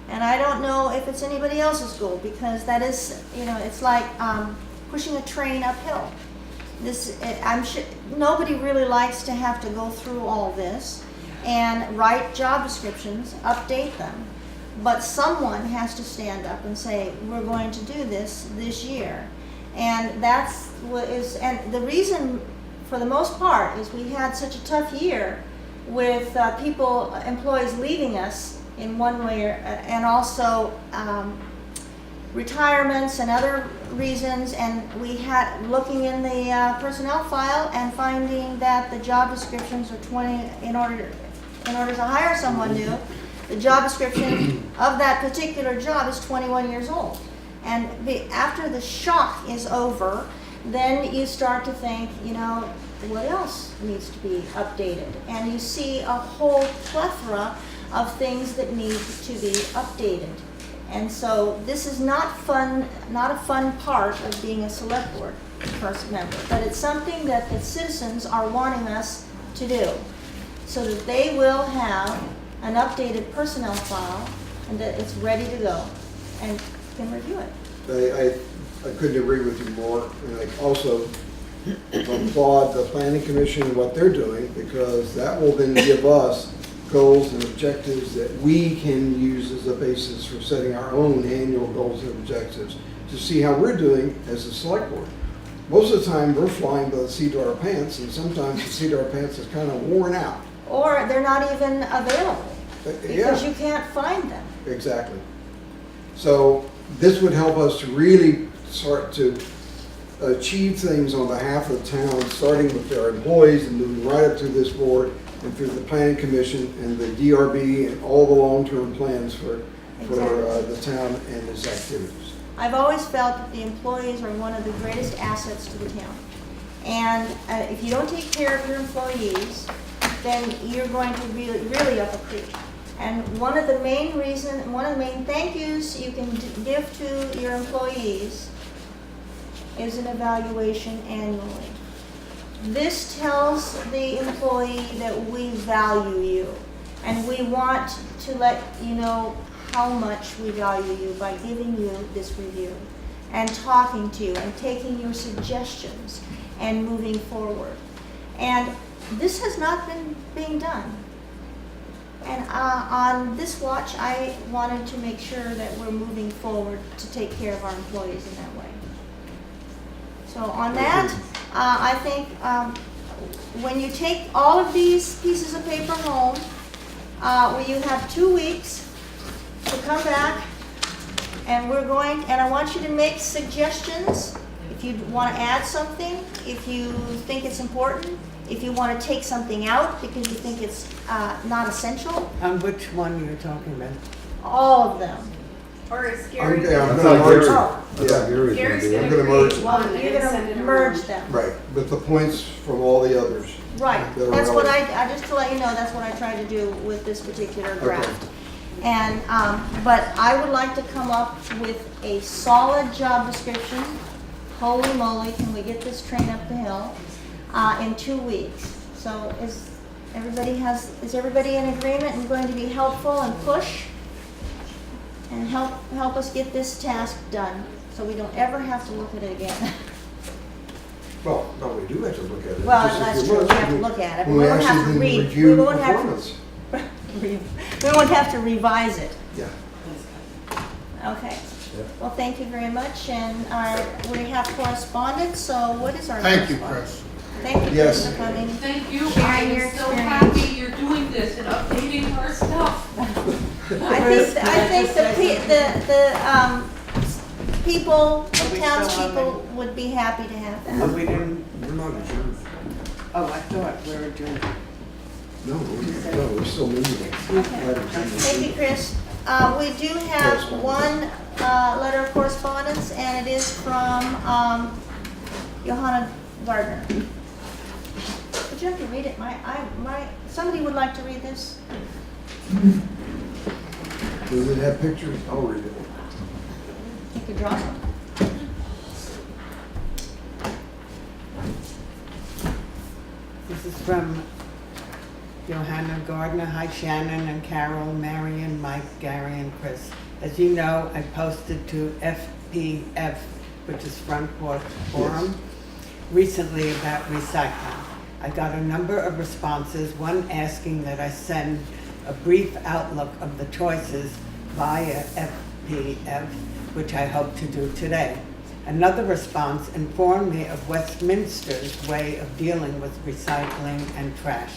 And I don't know if it's anybody else's goal, because that is, it's like pushing a train uphill. I'm sure nobody really likes to have to go through all this and write job descriptions, update them. But someone has to stand up and say, we're going to do this year. And that's what is, and the reason for the most part is we had such a tough year with employees leaving us in one way, and also retirements and other reasons, and we had looking in the personnel file and finding that the job descriptions are 20, in order to hire someone new, the job description of that particular job is 21 years old. And after the shock is over, then you start to think, what else needs to be updated? And you see a whole plethora of things that need to be updated. And so this is not a fun part of being a select board member, but it's something that the citizens are wanting us to do, so that they will have an updated personnel file and that it's ready to go and can review it. I couldn't agree with you more, and I also applaud the planning commission and what they're doing, because that will then give us goals and objectives that we can use as a basis for setting our own annual goals and objectives to see how we're doing as a select board. Most of the time, we're flying by the seat of our pants, and sometimes the seat of our pants is kind of worn out. Or they're not even available because Yeah. you can't find them. Exactly. So this would help us to really start to achieve things on behalf of the town, starting with our employees and moving right up through this board and through the planning commission and the DRB and all the long-term plans for the town and its activities. I've always felt that the employees are one of the greatest assets to the town. And if you don't take care of your employees, then you're going to really up a creek. And one of the main thank yous you can give to your employees is an evaluation annually. This tells the employee that we value you, and we want to let you know how much we value you by giving you this review and talking to you and taking your suggestions and moving forward. And this has not been being done. And on this watch, I wanted to make sure that we're moving forward to take care of our employees in that way. So on that, I think when you take all of these pieces of paper home, you have 2 weeks to come back, and I want you to make suggestions if you want to add something, if you think it's important, if you want to take something out because you think it's not essential. On which one you're talking about? All of them. Or is Gary? Okay, I'm I gonna thought merge Gary- it. Oh. I thought Gary was Gary's gonna do I'm it. gonna gonna merge create it. one You're and send it gonna merge around. them. Right, with the points from all the others. Right, that are that's what relevant. just to let you know, that's what I tried to do with this particular draft. And, but I would like to come up with a solid job description. Holy moly, can we get this train up the hill, in 2 weeks? So is everybody in agreement and going to be helpful and push? And help us get this task done, so we don't ever have to look at it again. Well, no, we do have to look at it. Well, Just if that's we true, we look, have to look at it. when we won't have actually to then read. review We won't have performance. we won't have to revise it. Yeah. Okay. Well, thank you very much, and we have correspondence, so what is our Thank you, correspondence? Chris. Thank you, Yes. Chris, for coming. Thank you, I Sharing your am so experience. happy you're doing this and updating our stuff. I think the people, the we townspeople would be happy to have Oh, that. we didn't, We're not adjourned. oh, I thought we were adjourned. No, we're still moving. Okay. Thank you, Chris. We do have one letter of correspondence, and it is from Johanna Gardner. Would you have to read it? Somebody would like to read this? Does it have pictures? I'll read it. You could draw some. This is from Johanna Gardner. Hi Shannon and Carol, Marion, Mike, Gary, and Chris. As you know, I posted to FPF, which is Front Porch Forum, recently about recycling. I got a number of responses, one asking that I send a brief outlook of the choices via FPF, which I hope to do today. Another response informed me of Westminster's way of dealing with recycling and trash.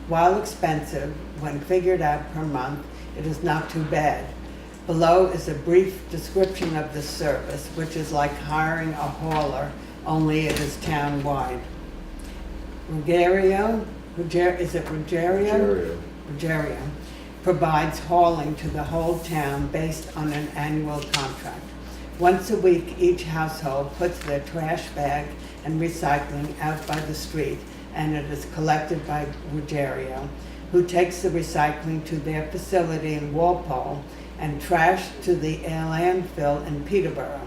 While expensive, when figured out per month, it is not too bad. Below is a brief description of the service, which is like hiring a hauler, only it is town-wide. Ruggiero, is it Ruggiero? Ruggiero provides hauling to the whole town based on an annual contract. Once a week, each household puts their trash bag and recycling out by the street, and it is collected by Ruggiero, who takes the recycling to their facility in Walpole and trash to the landfill in Peterborough.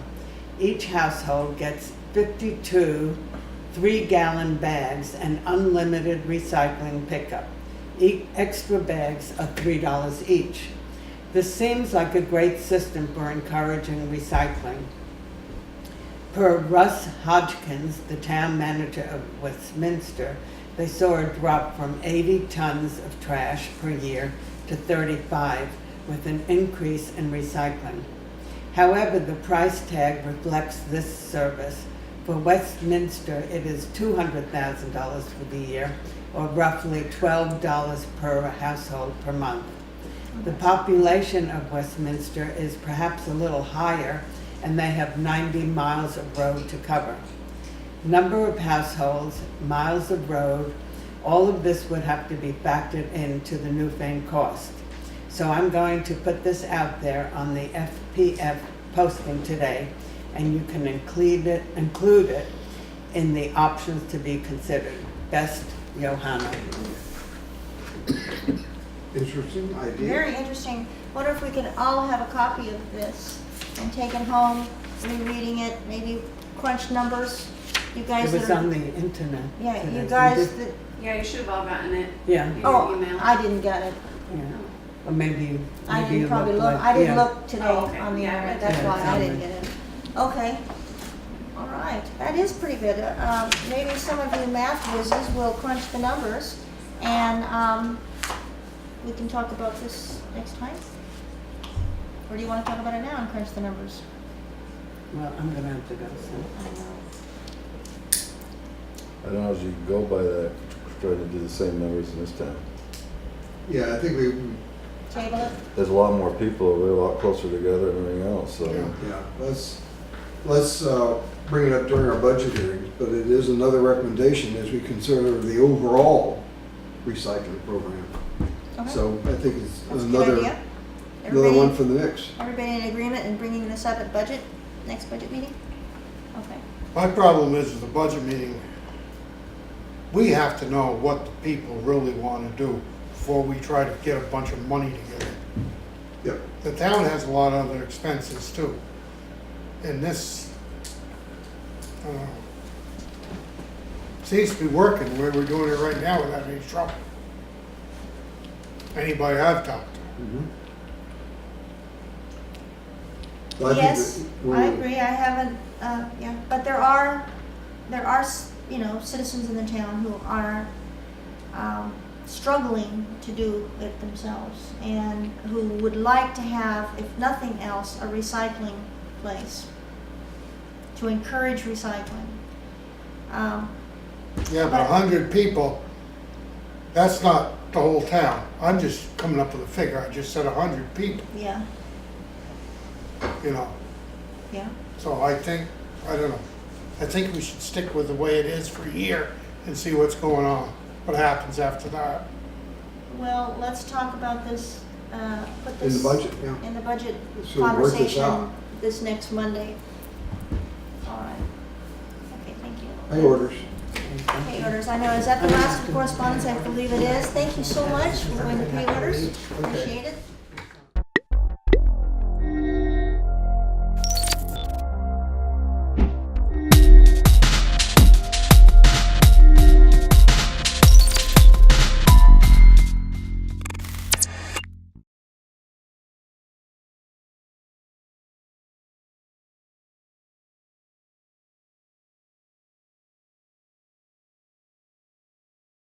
Each household gets 52 3-gallon bags and unlimited recycling pickup. Extra bags are $3 each. This seems like a great system for encouraging recycling. Per Russ Hodgkins, the town manager of Westminster, they saw a drop from 80 tons of trash per year to 35, with an increase in recycling. However, the price tag reflects this service. For Westminster, it is $200,000 for the year, or roughly $12 per household per month. The population of Westminster is perhaps a little higher, and they have 90 miles of road to cover. Number of households, miles of road, all of this would have to be factored into the Newfane cost. So I'm going to put this out there on the FPF posting today, and you can include it in the options to be considered. Best, Johanna. Interesting idea. Very interesting. Wonder if we could all have a copy of this and take it home, rereading it, maybe crunch numbers. You guys It was that are, on the internet. yeah, you Isn't guys it? that, Yeah, you should have all gotten it. Yeah, in oh, your email. I didn't get it. yeah. Or maybe I you didn't probably looked look, like- I didn't yeah. look today Oh, okay. on the Yeah, internet, I that's did. why I Yeah, didn't get it. Okay, all right, that is pretty good. Maybe some of you math whizzes will crunch the numbers, and we can talk about this next time? Or do you want to talk about it now and crunch the numbers? Well, I'm gonna have to go soon. I know. I don't know if you can go by that, try to do the same numbers in this town. Yeah, I think we, Table it? There's a lot more people, we're a lot closer together and everything else, so. yeah, let's bring it up during our budget hearings, but it is another recommendation as we consider the overall recycling program. Okay. So I think it's That's a good idea. another Everybody- one for the mix. Everybody in agreement in bringing this up at budget, next budget meeting? Okay. My problem is the budget meeting, we have to know what the people really want to do before we try to get a bunch of money together. Yep. The town has a lot of other expenses too. And this seems to be working the way we're doing it right now without any trouble. Anybody I've talked to. So I think Yes, that we're- I agree, I haven't, yeah, but there are, you know, citizens in the town who are, struggling to do it themselves, and who would like to have, if nothing else, a recycling place to encourage recycling. Yeah, but 100 people, that's not the whole town. I'm just coming up with a figure. I just said 100 people, Yeah, you know. yeah, So I think, I don't know. I think we should stick with the way it is for a year and see what's going on, what happens after that. well, let's talk about this, put In this. the budget, yeah. In the budget So work this conversation out. this next Monday. All right. Okay, thank you. Pay orders. Pay orders, I know, is that the last correspondence? I believe it is. Thank you so much for doing the pay orders, appreciate it.